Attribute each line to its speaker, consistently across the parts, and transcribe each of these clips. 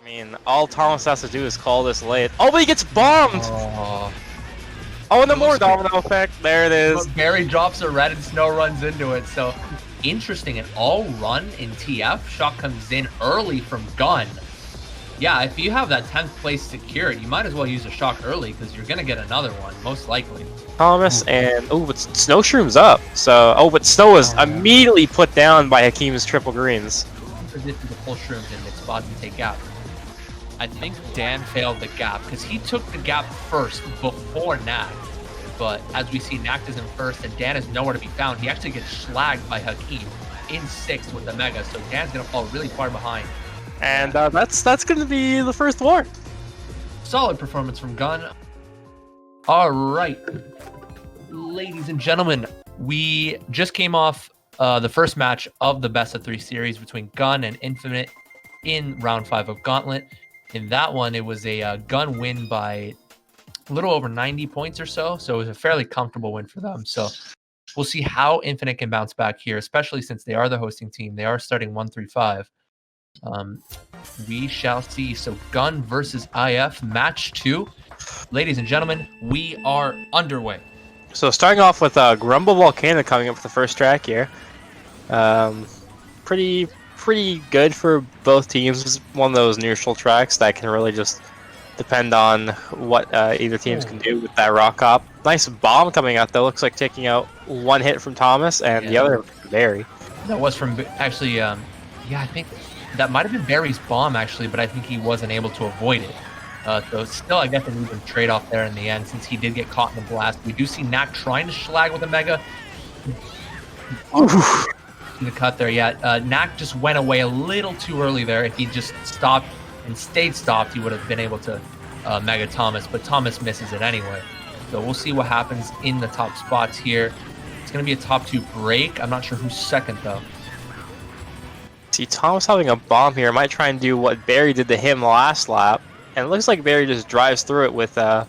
Speaker 1: I mean, all Thomas has to do is call this late. Oh, but he gets bombed! Oh, no more domino effect. There it is.
Speaker 2: Barry drops a red and Snow runs into it. So interesting. An all run in TF. Shock comes in early from Gun. Yeah, if you have that 10th place secured, you might as well use a shock early because you're going to get another one, most likely.
Speaker 1: Thomas and but Snow Shroom's up. So but Snow was immediately put down by Hakim's triple greens.
Speaker 2: Predicted to pull Shrooms in mid-spot and take gap. I think Dan failed the gap because he took the gap first before Knack. But as we see, Knack is in first and Dan is nowhere to be found. He actually gets slagged by Hakim in 6th with the Mega, so Dan's going to fall really far behind.
Speaker 1: And that's going to be the first war.
Speaker 2: Solid performance from Gun. All right, ladies and gentlemen, we just came off the first match of the best of 3 series between Gun and Infinite in round 5 of Gauntlet. In that one, it was a Gun win by a little over 90 points or so. So it was a fairly comfortable win for them. So we'll see how Infinite can bounce back here, especially since they are the hosting team. They are starting 1-3-5. We shall see. So Gun versus IF match 2. Ladies and gentlemen, we are underway.
Speaker 1: So starting off with Grumble Volcano coming up for the first track here. Pretty good for both teams. It's one of those neutral tracks that can really just depend on what either teams can do with that rock hop. Nice bomb coming out though. Looks like taking out one hit from Thomas and the other from Barry.
Speaker 2: That was from actually, yeah, I think that might have been Barry's bomb actually, but I think he wasn't able to avoid it. So still, I guess an even trade-off there in the end since he did get caught in the blast. We do see Knack trying to schlag with a Mega. The cut there, yeah. Knack just went away a little too early there. If he just stopped and stayed stopped, he would have been able to Mega Thomas, but Thomas misses it anyway. So we'll see what happens in the top spots here. It's going to be a top 2 break. I'm not sure who's second, though.
Speaker 1: See, Thomas having a bomb here might try and do what Barry did to him last lap. And it looks like Barry just drives through it with no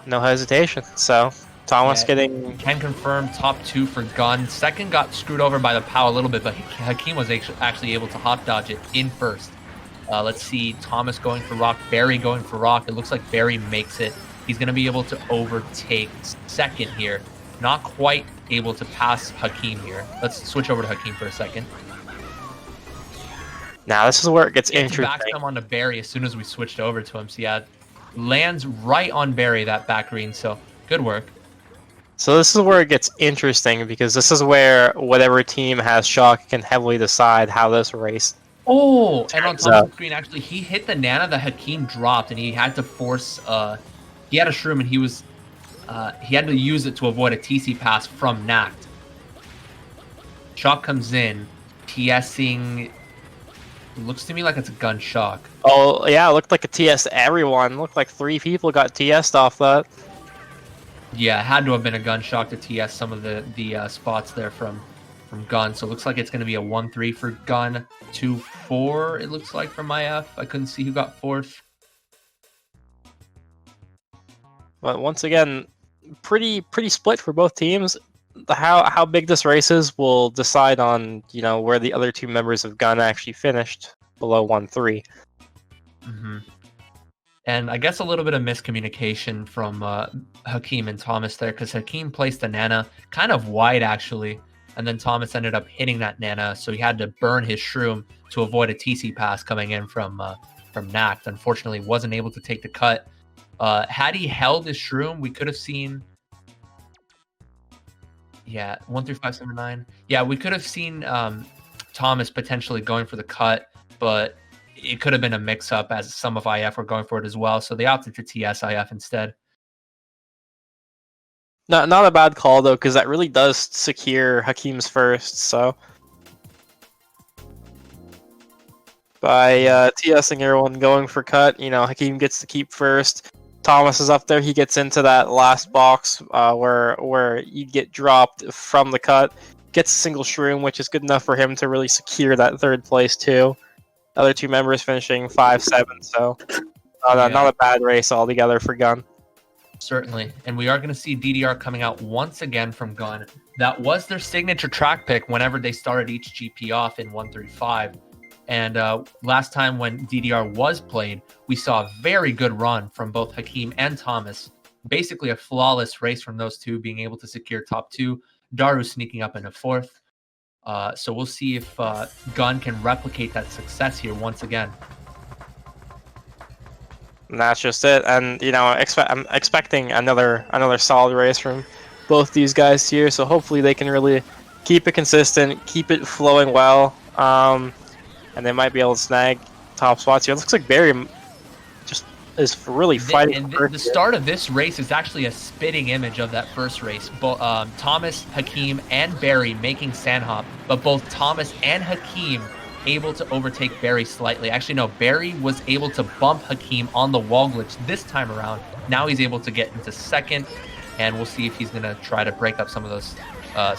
Speaker 1: hesitation. So Thomas getting...
Speaker 2: Can confirm top 2 for Gun. Second got screwed over by the POW a little bit, but Hakim was actually able to hop dodge it in first. Let's see, Thomas going for rock, Barry going for rock. It looks like Barry makes it. He's going to be able to overtake second here. Not quite able to pass Hakim here. Let's switch over to Hakim for a second.
Speaker 1: Now this is where it gets interesting.
Speaker 2: Back them onto Barry as soon as we switched over to him. So yeah, lands right on Barry, that back green. So good work.
Speaker 1: So this is where it gets interesting because this is where whatever team has shock can heavily decide how this race.
Speaker 2: Oh, and on top of the screen, actually, he hit the Nana that Hakim dropped, and he had to force. He had a Shroom, and he had to use it to avoid a TC pass from Knack. Shock comes in, TSing. Looks to me like it's a Gun shock.
Speaker 1: Oh yeah, it looked like a TS to everyone. Looked like 3 people got TS'd off that.
Speaker 2: Yeah, it had to have been a Gun shock to TS some of the spots there from Gun. So it looks like it's going to be a 1-3 for Gun, 2-4. It looks like from IF. I couldn't see who got 4th.
Speaker 1: But once again, pretty split for both teams. How big this race is will decide on where the other 2 members of Gun actually finished below 1-3.
Speaker 2: Mm-hmm. And I guess a little bit of miscommunication from Hakim and Thomas there, because Hakim placed the Nana kind of wide actually, and then Thomas ended up hitting that Nana, so he had to burn his Shroom to avoid a TC pass coming in from Knack. Unfortunately, wasn't able to take the cut. Had he held his Shroom, we could have seen. Yeah, 1 through 5, 7, 9. Yeah, we could have seen Thomas potentially going for the cut, but it could have been a mix-up as some of IF were going for it as well. So they opted to TS IF instead.
Speaker 1: Not a bad call though, because that really does secure Hakim's first. So by TSing everyone going for cut, Hakim gets to keep first. Thomas is up there. He gets into that last box where you get dropped from the cut. Gets a single Shroom, which is good enough for him to really secure that 3rd place too. Other 2 members finishing 5-7, so not a bad race altogether for Gun.
Speaker 2: Certainly, and we are going to see DDR coming out once again from Gun. That was their signature track pick whenever they started each GP off in 1-3-5. And last time when DDR was played, we saw a very good run from both Hakeem and Thomas. Basically a flawless race from those two, being able to secure top 2. Daru sneaking up into 4th. So we'll see if Gun can replicate that success here once again.
Speaker 1: And that's just it. And you know, I'm expecting another solid race from both these guys here. So hopefully they can really keep it consistent, keep it flowing well, and they might be able to snag top spots here. It looks like Barry just is really fighting.
Speaker 2: And the start of this race is actually a spitting image of that first race. Thomas, Hakeem, and Barry making sandhop, but both Thomas and Hakeem able to overtake Barry slightly. Actually, no, Barry was able to bump Hakeem on the wall glitch this time around. Now he's able to get into 2nd, and we'll see if he's going to try to break up some of those,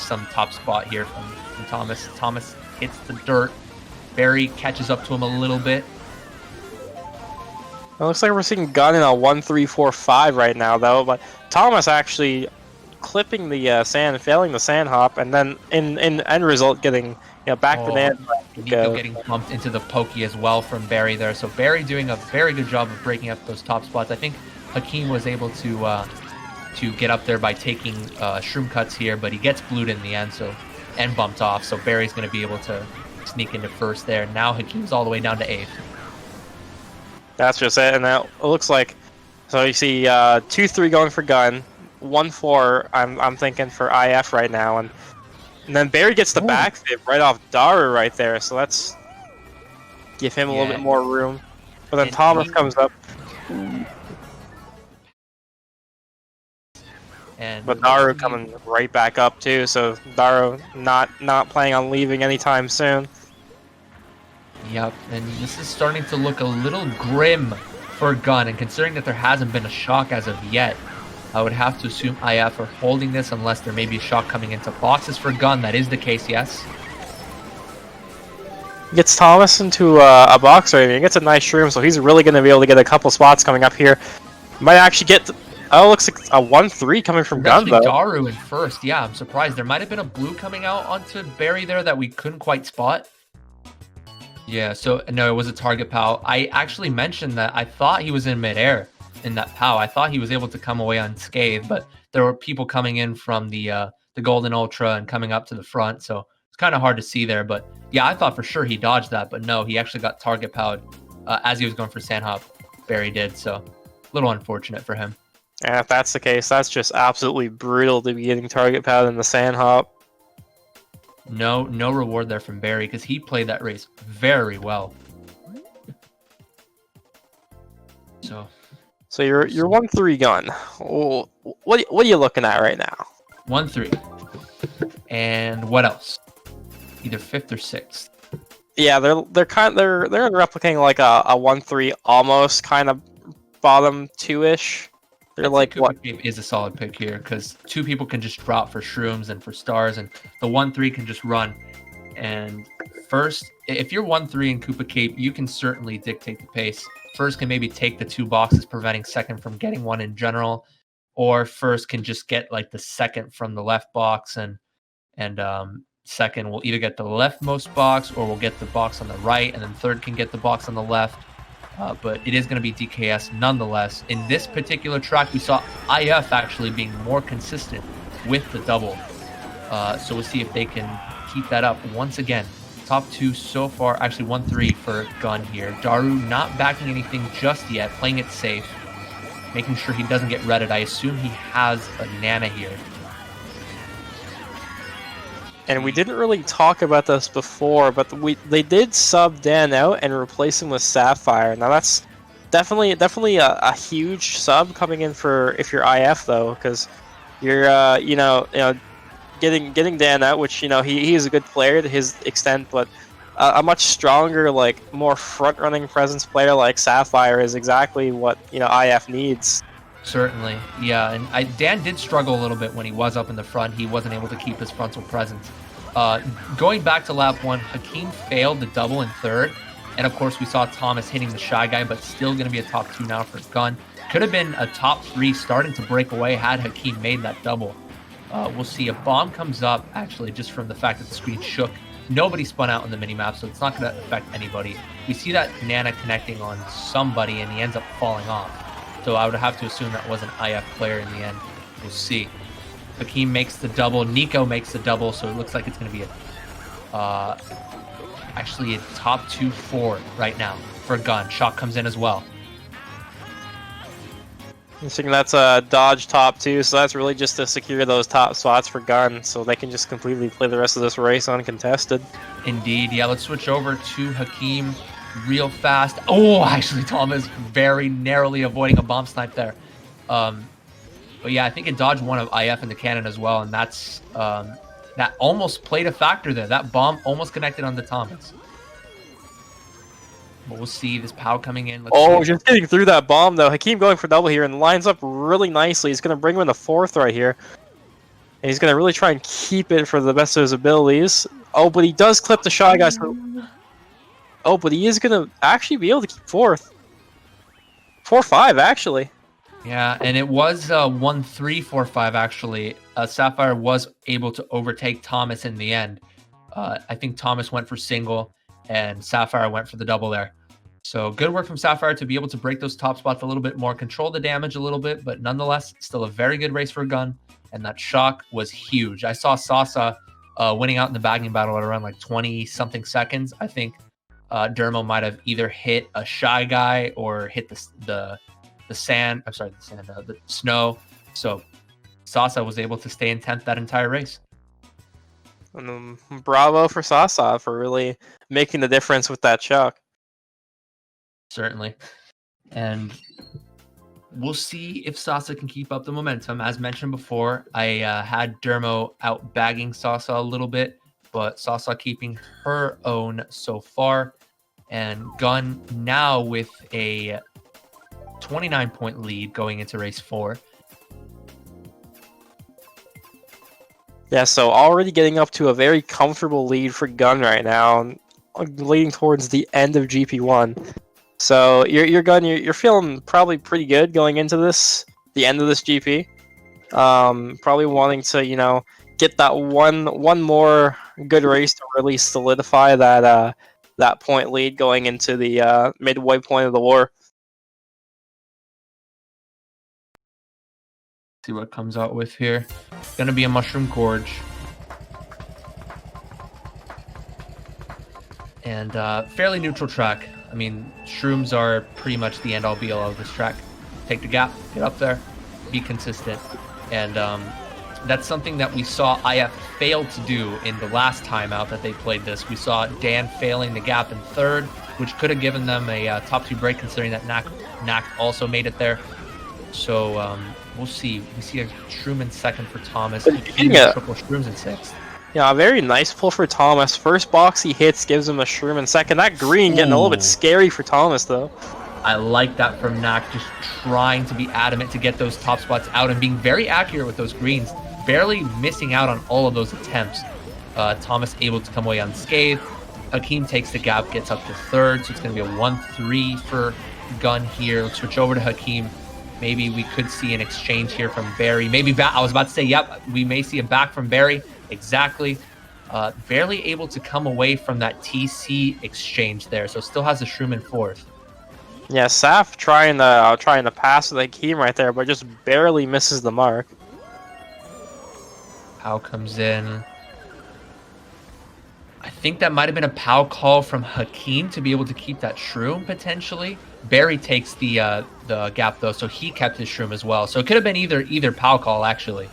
Speaker 2: some top spot here from Thomas. Thomas hits the dirt. Barry catches up to him a little bit.
Speaker 1: It looks like we're seeing Gun in a 1-3-4-5 right now, though. But Thomas actually clipping the sand, failing the sand hop, and then in end result getting back banana.
Speaker 2: Nico getting bumped into the pokey as well from Barry there. So Barry doing a very good job of breaking up those top spots. I think Hakeem was able to get up there by taking shroom cuts here, but he gets blued in the end, and bumped off. So Barry's going to be able to sneak into 1st there. Now Hakeem's all the way down to 8th.
Speaker 1: That's just it, and now it looks like, so you see 2-3 going for Gun, 1-4 I'm thinking for IF right now, and then Barry gets the backflip right off Daru right there, so let's give him a little bit more room. But then Thomas comes up. But Daru coming right back up too, so Daru not planning on leaving anytime soon.
Speaker 2: Yep, and this is starting to look a little grim for Gun, and considering that there hasn't been a shock as of yet, I would have to assume IF are holding this unless there may be a shock coming into boxes for Gun. That is the case, yes.
Speaker 1: Gets Thomas into a box right here. He gets a nice shroom, so he's really going to be able to get a couple spots coming up here. Might actually get... Oh, looks like a 1-3 coming from Gun, though.
Speaker 2: Daru in 1st. Yeah, I'm surprised. There might have been a blue coming out onto Barry there that we couldn't quite spot. Yeah, so no, it was a target POW. I actually mentioned that I thought he was in midair in that POW. I thought he was able to come away unscathed, but there were people coming in from the Golden Ultra and coming up to the front, so it's kind of hard to see there. But yeah, I thought for sure he dodged that, but no, he actually got target POW'd as he was going for sandhop. Barry did, so a little unfortunate for him.
Speaker 1: And if that's the case, that's just absolutely brutal to be getting target POW'd in the sandhop.
Speaker 2: No reward there from Barry because he played that race very well.
Speaker 1: So you're 1-3 Gun. What are you looking at right now?
Speaker 2: 1-3. And what else? Either 5th or 6th.
Speaker 1: Yeah, they're replicating like a 1-3 almost kind of bottom 2-ish. They're like what
Speaker 2: is a solid pick here because 2 people can just drop for shrooms and for stars, and the 1-3 can just run. And 1st, if you're 1-3 in Koopa Cape, you can certainly dictate the pace. 1st can maybe take the 2 boxes, preventing 2nd from getting one in general, or 1st can just get like the 2nd from the left box, and 2nd will either get the leftmost box or will get the box on the right, and then 3rd can get the box on the left. But it is going to be DKS nonetheless. In this particular track, we saw IF actually being more consistent with the double. So we'll see if they can keep that up once again. Top 2 so far, actually 1-3 for Gun here. Daru not backing anything just yet, playing it safe, making sure he doesn't get redded. I assume he has a Nana here.
Speaker 1: And we didn't really talk about this before, but they did sub Dan out and replace him with Sapphire. Now that's definitely a huge sub coming in for if you're IF though, because you're getting Dan out, which he is a good player to his extent, but a much stronger, like more front running presence player like Sapphire is exactly what IF needs.
Speaker 2: Certainly, yeah, and Dan did struggle a little bit when he was up in the front. He wasn't able to keep his frontal presence. Going back to lap 1, Hakeem failed the double in 3rd, and of course we saw Thomas hitting the Shy Guy, but still going to be a top 2 now for Gun. Could have been a top 3 starting to break away had Hakeem made that double. We'll see. A bomb comes up, actually, just from the fact that the screen shook Nobody spun out on the mini-map, so it's not going to affect anybody. We see that Nana connecting on somebody, and he ends up falling off. So I would have to assume that was an IF player in the end. We'll see. Hakeem makes the double. Nico makes the double, so it looks like it's going to be actually a top 2-4 right now for Gun. Shock comes in as well.
Speaker 1: I'm thinking that's a dodge top 2, so that's really just to secure those top spots for Gun, so they can just completely play the rest of this race uncontested.
Speaker 2: Indeed. Yeah, let's switch over to Hakeem real fast. Oh, actually, Thomas very narrowly avoiding a bomb snipe there. But yeah, I think it dodged one of IF in the cannon as well, and that's that almost played a factor there. That bomb almost connected on the Thomas. But we'll see this POW coming in. Let's see.
Speaker 1: Just getting through that bomb though. Hakeem going for double here and lines up really nicely. He's going to bring him in the 4th right here. And he's going to really try and keep it for the best of his abilities. Oh, but he does clip the Shy Guy. Oh, but he is going to actually be able to keep 4th. 4-5 actually.
Speaker 2: Yeah, and it was 1-3-4-5 actually. Sapphire was able to overtake Thomas in the end. I think Thomas went for single and Sapphire went for the double there. So good work from Sapphire to be able to break those top spots a little bit more, control the damage a little bit, but nonetheless, still a very good race for Gun. And that shock was huge. I saw Sasa winning out in the bagging battle at around like 20-something seconds. I think Dermo might have either hit a Shy Guy or hit the sand. I'm sorry, the snow. So Sasa was able to stay in 10th that entire race.
Speaker 1: And bravo for Sasa for really making the difference with that shock.
Speaker 2: Certainly. And we'll see if Sasa can keep up the momentum. As mentioned before, I had Dermo out bagging Sasa a little bit, but Sasa keeping her own so far. And Gun now with a 29-point lead going into race 4.
Speaker 1: Yeah, so already getting up to a very comfortable lead for Gun right now, leading towards the end of GP1. So your Gun, you're feeling probably pretty good going into the end of this GP. Probably wanting to get that one more good race to really solidify that point lead going into the midway point of the war.
Speaker 2: See what comes out with here. It's going to be a Mushroom Gorge. And fairly neutral track. I mean, shrooms are pretty much the end-all be-all of this track. Take the gap, get up there, be consistent. And that's something that we saw IF fail to do in the last time out that they played this. We saw Dan failing the gap in 3rd, which could have given them a top 2 break considering that Nak also made it there. So we'll see. We see a shroom in 2nd for Thomas. Triple shrooms in 6th.
Speaker 1: Yeah, a very nice pull for Thomas. First box he hits gives him a shroom in 2nd. That green getting a little bit scary for Thomas though.
Speaker 2: I like that from Nak, just trying to be adamant to get those top spots out and being very accurate with those greens. Barely missing out on all of those attempts. Thomas able to come away unscathed. Hakeem takes the gap, gets up to 3rd, so it's going to be a 1-3 for Gun here. Let's switch over to Hakeem. Maybe we could see an exchange here from Barry. Maybe back. I was about to say, yep, we may see a back from Barry. Exactly. Barely able to come away from that TC exchange there, so still has a shroom in 4th.
Speaker 1: Yeah, Saf trying to pass with Hakeem right there, but just barely misses the mark.
Speaker 2: POW comes in. I think that might have been a POW call from Hakeem to be able to keep that shroom potentially. Barry takes the gap though, so he kept his shroom as well. So it could have been either POW call actually.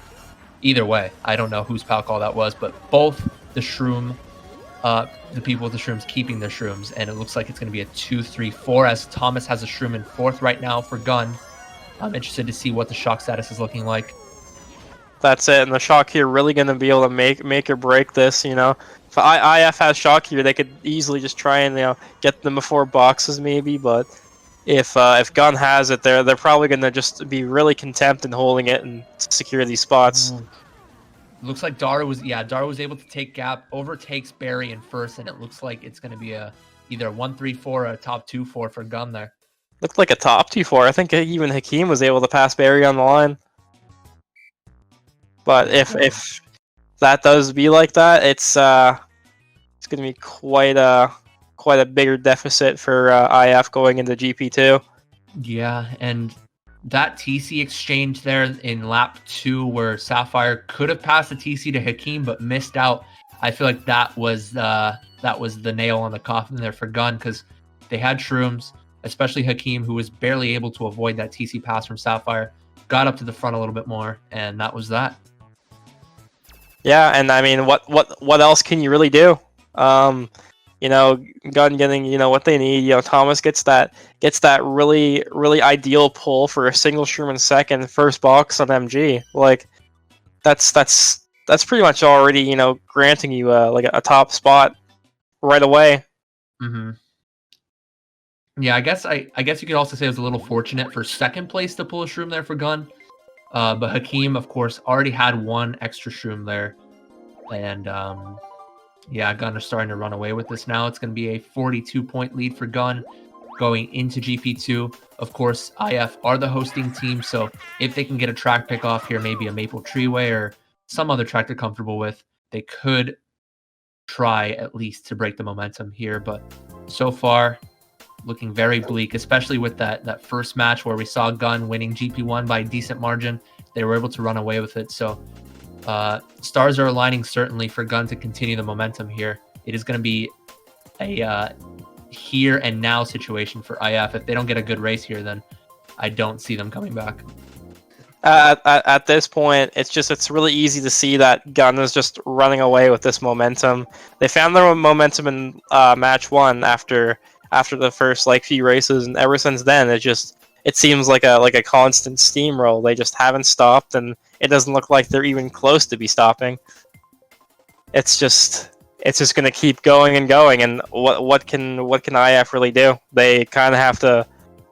Speaker 2: Either way, I don't know whose POW call that was, but both the shroom, the people with the shrooms keeping their shrooms, and it looks like it's going to be a 2-3-4 as Thomas has a shroom in 4th right now for Gun. I'm interested to see what the shock status is looking like.
Speaker 1: That's it, and the shock here really going to be able to make or break this. If IF has shock here, they could easily just try and get them before boxes maybe, but if Gun has it, they're probably going to just be really content in holding it and secure these spots.
Speaker 2: Looks like Dara was able to take gap, overtakes Barry in 1st, and it looks like it's going to be either a 1-3-4 or a top 2-4 for Gun there.
Speaker 1: Looked like a top 2-4. I think even Hakeem was able to pass Barry on the line. But if that does be like that, it's it's going to be quite a bigger deficit for IF going into GP2.
Speaker 2: Yeah, and that TC exchange there in lap 2 where Sapphire could have passed the TC to Hakeem but missed out. I feel like that was the nail on the coffin there for Gun, because they had shrooms, especially Hakeem, who was barely able to avoid that TC pass from Sapphire, got up to the front a little bit more, and that was that.
Speaker 1: Yeah, and I mean, what else can you really do? You know, Gun getting, you know, what they need. You know, Thomas gets that really ideal pull for a single shroom in second, first box on MG. Like, that's pretty much already, you know, granting you like a top spot right away.
Speaker 2: Mm-hmm. Yeah, I guess you could also say it was a little fortunate for second place to pull a shroom there for Gun. But Hakeem, of course, already had one extra shroom there. And yeah, Gun is starting to run away with this now. It's going to be a 42-point lead for Gun going into GP2. Of course, IF are the hosting team, so if they can get a track pick off here, maybe a Maple Treeway or some other track they're comfortable with, they could try at least to break the momentum here. But so far, looking very bleak, especially with that first match where we saw Gun winning GP1 by a decent margin. They were able to run away with it. So stars are aligning certainly for Gun to continue the momentum here. It is going to be a here and now situation for IF. If they don't get a good race here, then I don't see them coming back.
Speaker 1: At this point, it's really easy to see that Gun is just running away with this momentum. They found their momentum in match 1 after the first like few races, and ever since then it seems like a constant steamroll. They just haven't stopped, and it doesn't look like they're even close to be stopping. It's just going to keep going and going. And what can IF really do? They kind of have to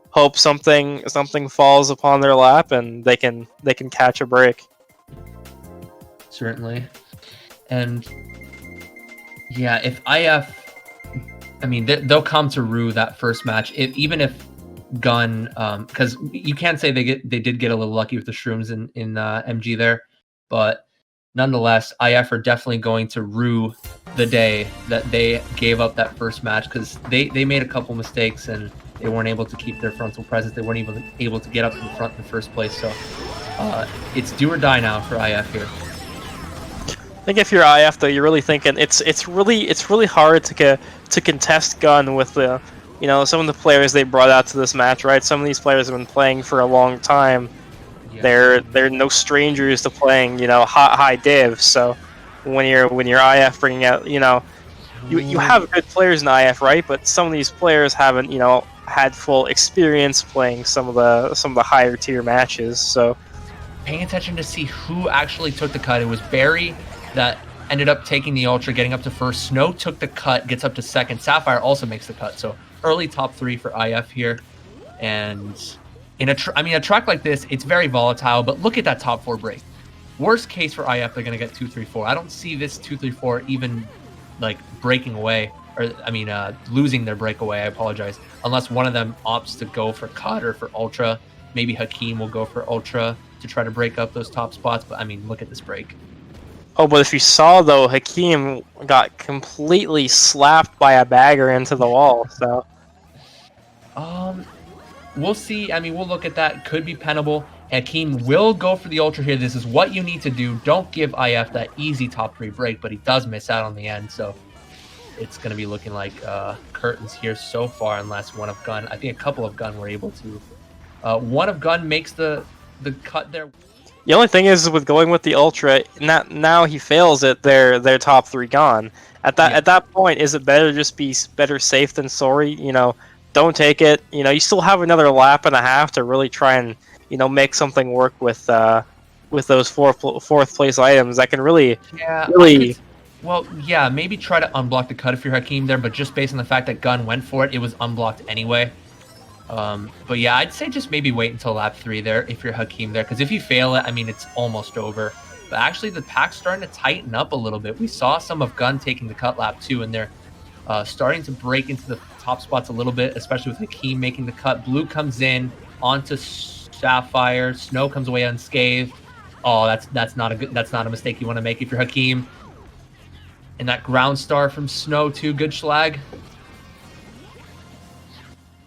Speaker 1: hope something falls upon their lap, and they can catch a break.
Speaker 2: Certainly. And yeah, if IF, I mean, they'll come to rue that first match. Even if Gun, because you can't say they did get a little lucky with the shrooms in MG there, but nonetheless, IF are definitely going to rue the day that they gave up that first match, because they made a couple mistakes and they weren't able to keep their frontal presence. They weren't even able to get up to the front in the first place. So it's do or die now for IF here.
Speaker 1: I think if you're IF though, you're really thinking it's really hard to contest Gun with the, you know, some of the players they brought out to this match, right? Some of these players have been playing for a long time. Yeah. They're no strangers to playing, you know, high div. So when you're IF bringing out, you know, you have good players in IF, right? But some of these players haven't, you know, had full experience playing some of the higher tier matches. So
Speaker 2: paying attention to see who actually took the cut. It was Barry that ended up taking the Ultra, getting up to first. Snow took the cut, gets up to second. Sapphire also makes the cut. So early top 3 for IF here. And in a track like this, it's very volatile, but look at that top 4 break. Worst case for IF, they're going to get 2-3-4. I don't see this 2-3-4 even like breaking away, or losing their breakaway. I apologize. Unless one of them opts to go for cut or for Ultra. Maybe Hakeem will go for Ultra to try to break up those top spots. But I mean, look at this break.
Speaker 1: Oh, but if you saw though, Hakeem got completely slapped by a bagger into the wall. So
Speaker 2: we'll see. I mean, we'll look at that. Could be pennable. Hakeem will go for the Ultra here. This is what you need to do. Don't give IF that easy top 3 break, but he does miss out on the end. So it's going to be looking like curtains here so far, unless one of Gun, I think a couple of Gun were able to. One of Gun makes the cut there.
Speaker 1: The only thing is with going with the Ultra, now he fails it, their top 3 gone. At that point, is it better to just be better safe than sorry? You know, don't take it. You know, you still have another lap and a half to really try and, you know, make something work with those fourth place items that can really.
Speaker 2: Well, yeah, maybe try to unblock the cut if you're Hakeem there, but just based on the fact that Gun went for it, it was unblocked anyway. But yeah, I'd say just maybe wait until lap 3 there if you're Hakeem there, because if you fail it, I mean, it's almost over. But actually, the pack's starting to tighten up a little bit. We saw some of Gun taking the cut lap 2, and they're starting to break into the top spots a little bit, especially with Hakeem making the cut. Blue comes in onto Sapphire. Snow comes away unscathed. Oh, that's not a mistake you want to make if you're Hakeem. And that ground star from Snow too. Good schlag.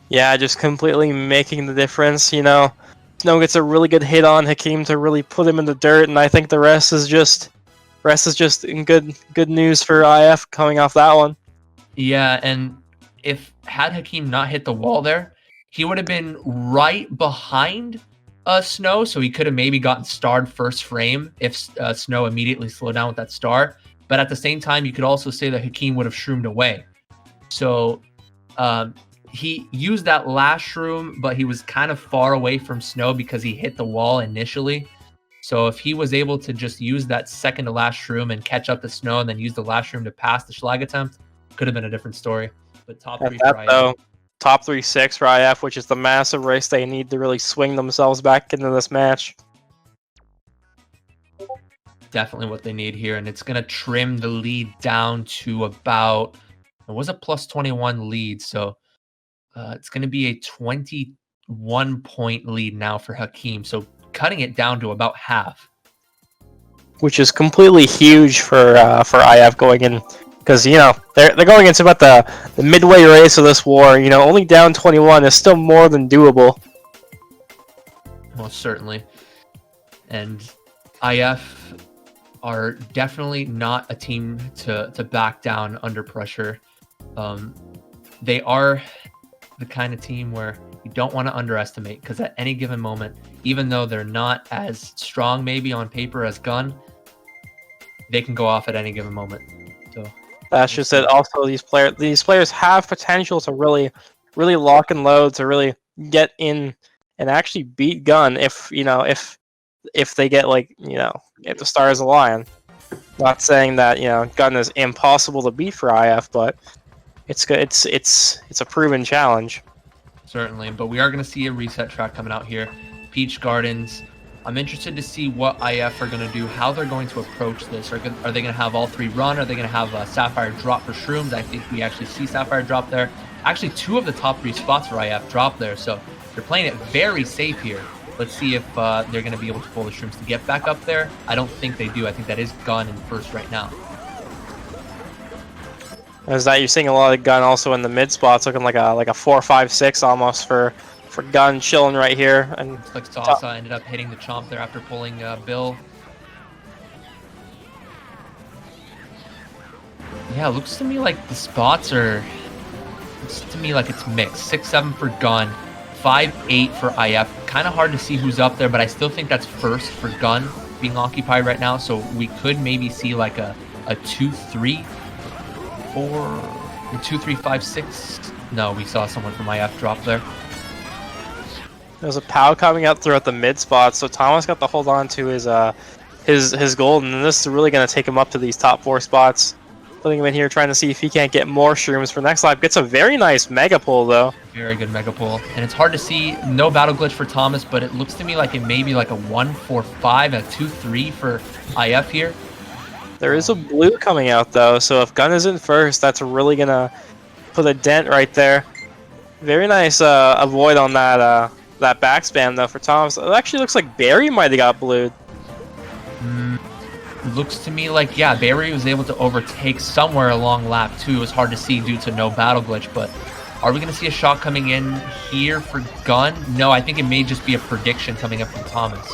Speaker 1: Yeah, just completely making the difference. Snow gets a really good hit on Hakeem to really put him in the dirt, and I think the rest is just in good news for IF coming off that one.
Speaker 2: Yeah, and if had Hakeem not hit the wall there, he would have been right behind Snow, so he could have maybe gotten starred first frame if Snow immediately slowed down with that star. But at the same time, you could also say that Hakeem would have shroomed away. So he used that last shroom, but he was kind of far away from Snow because he hit the wall initially. So if he was able to just use that second to last shroom and catch up the Snow and then use the last shroom to pass the schlag attempt, could have been a different story. But top three for IF.
Speaker 1: Though, top 3-6 for IF, which is the massive race they need to really swing themselves back into this match.
Speaker 2: Definitely what they need here, and it's going to trim the lead down to about, it was a plus 21 lead, so it's going to be a 21-point lead now for Hakeem, so cutting it down to about half.
Speaker 1: Which is completely huge for IF going in, because they're going into about the midway race of this war. Only down 21 is still more than doable.
Speaker 2: Most certainly, and IF are definitely not a team to back down under pressure. They are the kind of team where you don't want to underestimate, because at any given moment, even though they're not as strong maybe on paper as Gun, they can go off at any given moment. So
Speaker 1: that's just it. Also, these players have potential to really lock and load, to really get in and actually beat Gun if they get if the stars align. Not saying that Gun is impossible to beat for IF, but it's good. It's a proven challenge.
Speaker 2: Certainly, but we are going to see a reset track coming out here. Peach Gardens. I'm interested to see what IF are going to do, how they're going to approach this. Are they going to have all three run? Are they going to have Sapphire drop for Shrooms? I think we actually see Sapphire drop there. Actually, 2 of the top 3 spots for IF drop there, so they're playing it very safe here. Let's see if they're going to be able to pull the Shrooms to get back up there. I don't think they do. I think that is Gun in first right now.
Speaker 1: As that, you're seeing a lot of Gun also in the mid spots, looking like a 4-5-6 almost for Gun, chilling right here. And
Speaker 2: looks like Sasa ended up hitting the chomp there after pulling Bill. Yeah, it looks to me like the spots are. Looks to me like it's mixed. 6-7 for Gun, 5-8 for IF. Kind of hard to see who's up there, but I still think that's first for Gun being occupied right now. So we could maybe see like a 2-3 or a 2-3-5-6. No, we saw someone from IF drop there.
Speaker 1: There's a POW coming out throughout the mid spots, so Thomas got to hold on to his gold, and this is really going to take him up to these top 4 spots. Putting him in here, trying to see if he can't get more shrooms for next lap. Gets a very nice mega pull though.
Speaker 2: Very good mega pull, and it's hard to see. No battle glitch for Thomas, but it looks to me like it may be like a 1-4-5, a 2-3 for IF here.
Speaker 1: There is a blue coming out though, so if Gun is in first, that's really gonna put a dent right there. Very nice avoid on that back spam though for Thomas. It actually looks like Barry might have got blued.
Speaker 2: Looks to me like, yeah, Barry was able to overtake somewhere along lap 2. It was hard to see due to no battle glitch, but are we going to see a shot coming in here for Gun? No, I think it may just be a prediction coming up from Thomas.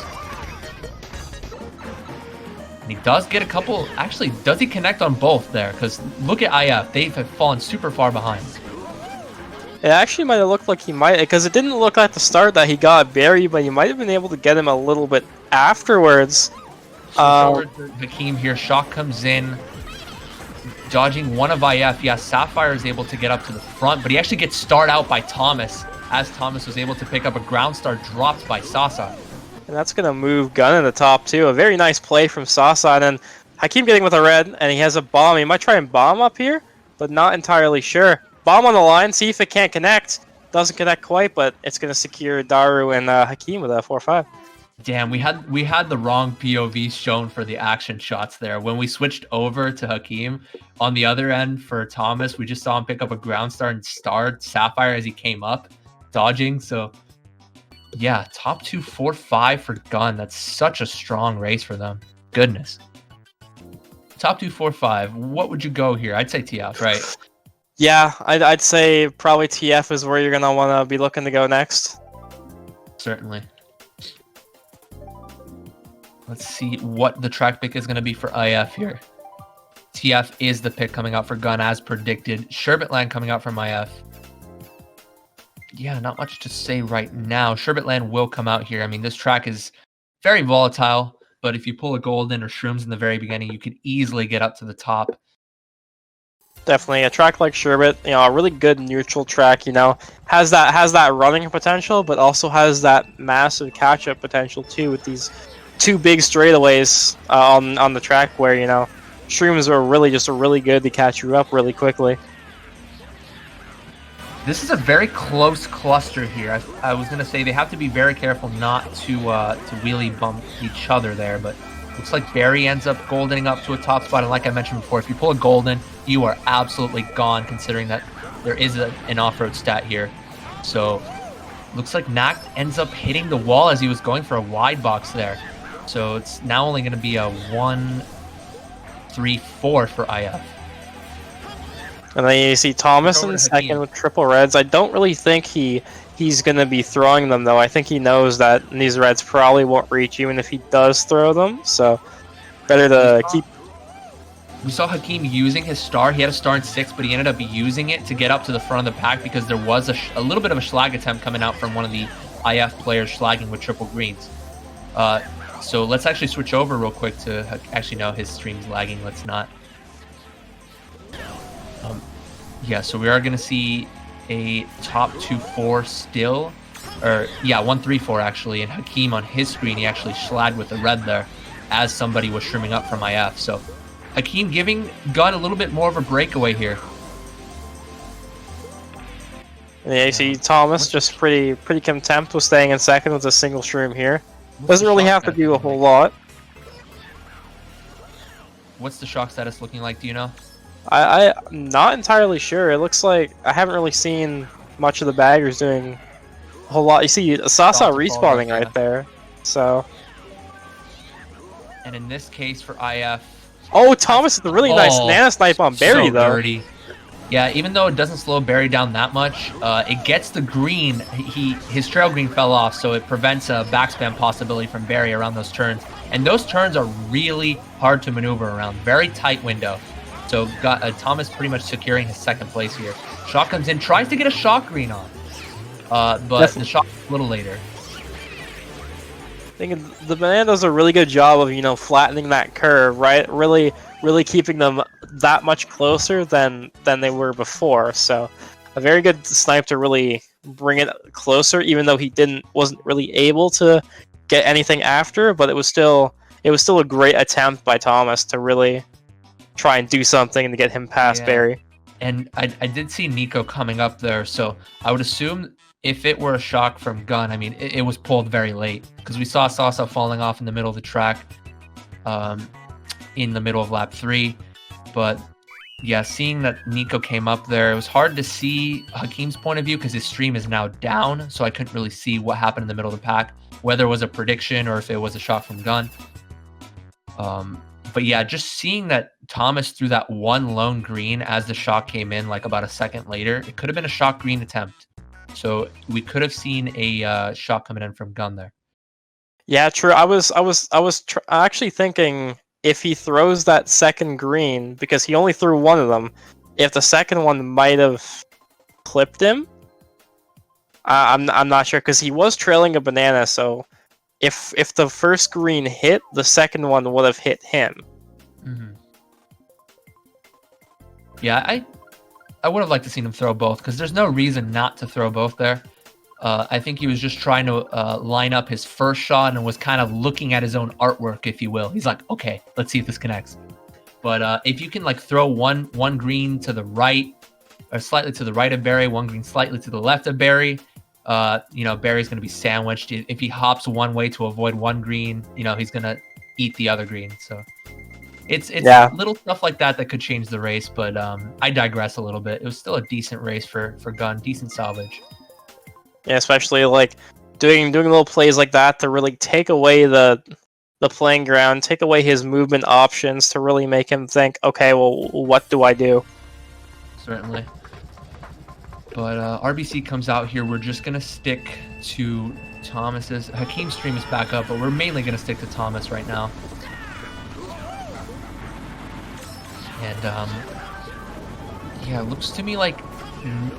Speaker 2: And he does get a couple. Actually, does he connect on both there? Because look at IF. They have fallen super far behind.
Speaker 1: It actually might have looked like he might, because it didn't look like the start that he got Barry, but you might have been able to get him a little bit afterwards.
Speaker 2: Hakeem here. Shock comes in, dodging one of IF. Yeah, Sapphire is able to get up to the front, but he actually gets starred out by Thomas, as Thomas was able to pick up a ground star dropped by Sasa.
Speaker 1: And that's going to move Gun in the top 2. A very nice play from Sasa, and then Hakeem getting with a red, and he has a bomb. He might try and bomb up here, but not entirely sure. Bomb on the line, see if it can't connect. Doesn't connect quite, but it's going to secure Daru and Hakeem with a 4-5.
Speaker 2: Damn, we had the wrong POV shown for the action shots there. When we switched over to Hakeem, on the other end for Thomas, we just saw him pick up a ground star and starred Sapphire as he came up, dodging. So, yeah, top 2, 4-5 for Gun. That's such a strong race for them. Goodness. top 2, 4, 5. What would you go here? I'd say TF, right?
Speaker 1: Yeah, I'd say probably TF is where you're gonna want to be looking to go next.
Speaker 2: Certainly. Let's see what the track pick is going to be for IF here. TF is the pick coming out for Gun as predicted. Sherbet Land coming out from IF. Yeah, not much to say right now. Sherbet Land will come out here. I mean, this track is very volatile, but if you pull a golden or shrooms in the very beginning, you can easily get up to the top.
Speaker 1: Definitely a track like Sherbet, a really good neutral track. Has that running potential, but also has that massive catch-up potential too with these two big straightaways on the track where shrooms are really just really good to catch you up really quickly.
Speaker 2: This is a very close cluster here. I was gonna say they have to be very careful not to wheelie bump each other there, but looks like Barry ends up goldening up to a top spot. And like I mentioned before, if you pull a golden, you are absolutely gone, considering that there is an off-road stat here. So looks like Nact ends up hitting the wall as he was going for a wide box there. So it's now only going to be a 1, 3, 4 for IF.
Speaker 1: And then you see Thomas in second with triple reds. I don't really think he's going to be throwing them, though. I think he knows that these reds probably won't reach even if he does throw them. So better to keep...
Speaker 2: We saw Hakeem using his star. He had a star in 6, but he ended up using it to get up to the front of the pack because there was a little bit of a schlag attempt coming out from one of the IF players schlagging with triple greens. So let's actually switch over real quick to... Actually, no, his stream's lagging. Let's not. Yeah, so we are going to see a top 2, 4 still. Or, yeah, 1, 3, 4 actually. And Hakeem on his screen, he actually slagged with the red there as somebody was shrimming up from IF. So Hakeem giving Gun a little bit more of a breakaway here.
Speaker 1: Yeah, you see Thomas just pretty content with staying in second with a single shroom here. Doesn't really have to do a whole lot.
Speaker 2: What's the shock status looking like, do you know?
Speaker 1: I'm not entirely sure. It looks like I haven't really seen much of the baggers doing a whole lot. You see Sasa respawning right there. So.
Speaker 2: And in this case for IF.
Speaker 1: Oh, Thomas with a really nice nano snipe on Barry
Speaker 2: so
Speaker 1: though.
Speaker 2: Dirty. Yeah, even though it doesn't slow Barry down that much, it gets the green. His trail green fell off, so it prevents a backspam possibility from Barry around those turns. And those turns are really hard to maneuver around. Very tight window. So got Thomas pretty much securing his second place here. Shock comes in, tries to get a shock green on, but the shock a little later.
Speaker 1: I think the Banana does a really good job of flattening that curve, right? Really keeping them that much closer than they were before. So a very good snipe to really bring it closer, even though he wasn't really able to get anything after. But it was still a great attempt by Thomas to really try and do something to get him past Barry.
Speaker 2: And I did see Nico coming up there, so I would assume if it were a shock from Gun, I mean, it was pulled very late because we saw Sasa falling off in the middle of the track in the middle of lap 3. But yeah, seeing that Nico came up there, it was hard to see Hakeem's point of view because his stream is now down, so I couldn't really see what happened in the middle of the pack, whether it was a prediction or if it was a shock from Gun. But yeah, just seeing that Thomas threw that one lone green as the shock came in, like about a second later, it could have been a shock green attempt. So we could have seen a shot coming in from Gun there.
Speaker 1: Yeah, true. I was actually thinking if he throws that second green, because he only threw one of them, if the second one might have clipped him. I'm not sure because he was trailing a banana, so if the first green hit, the second one would have hit him.
Speaker 2: Mm-hmm. Yeah, I would have liked to seen him throw both because there's no reason not to throw both there. I think he was just trying to line up his first shot and was kind of looking at his own artwork, if you will. He's like, okay, let's see if this connects. But if you can like throw one green to the right or slightly to the right of Barry, one green slightly to the left of Barry, Barry's going to be sandwiched. If he hops one way to avoid one green, he's going to eat the other green. So it's little stuff like that could change the race. But I digress a little bit. It was still a decent race for Gun, decent salvage.
Speaker 1: Yeah, especially like doing little plays like that to really take away the the playing ground, take away his movement options to really make him think, okay, well, what do I do?
Speaker 2: Certainly. But RBC comes out here. We're just going to stick to Thomas's. Hakeem's stream is back up, but we're mainly going to stick to Thomas right now. And, yeah, it looks to me like,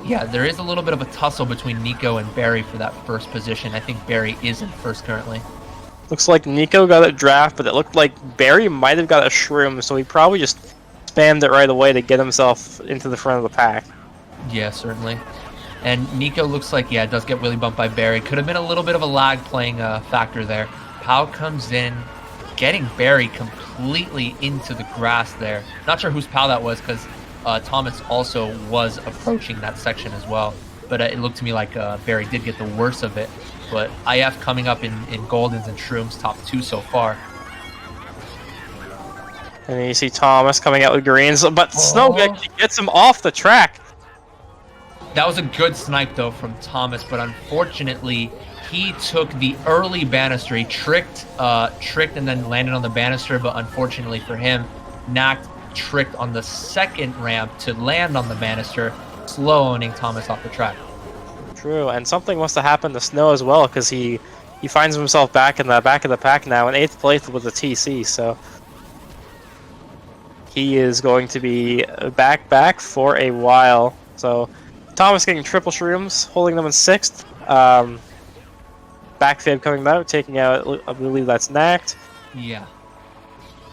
Speaker 2: yeah, there is a little bit of a tussle between Nico and Barry for that first position. I think Barry is in first currently.
Speaker 1: Looks like Nico got a draft, but it looked like Barry might have got a shroom, so he probably just spammed it right away to get himself into the front of the pack.
Speaker 2: Yeah, certainly. And Nico looks like, yeah, does get really bumped by Barry. Could have been a little bit of a lag playing factor there. Pau comes in, getting Barry completely into the grass there. Not sure whose Pau that was, because Thomas also was approaching that section as well. But it looked to me like Barry did get the worst of it. But IF coming up in Goldens and Shrooms, top 2 so far.
Speaker 1: And then you see Thomas coming out with greens, but Snow actually gets him off the track.
Speaker 2: That was a good snipe, though, from Thomas, but unfortunately, he took the early banister. He tricked and then landed on the banister, but unfortunately for him, Nact tricked on the second ramp to land on the banister, slowing Thomas off the track.
Speaker 1: True, and something must have happened to Snow as well, because he finds himself back in the back of the pack now in 8th place with a TC, so he is going to be back for a while. So Thomas getting triple shrooms, holding them in 6th. Backfib coming out, taking out, I believe that's Nact.
Speaker 2: Yeah.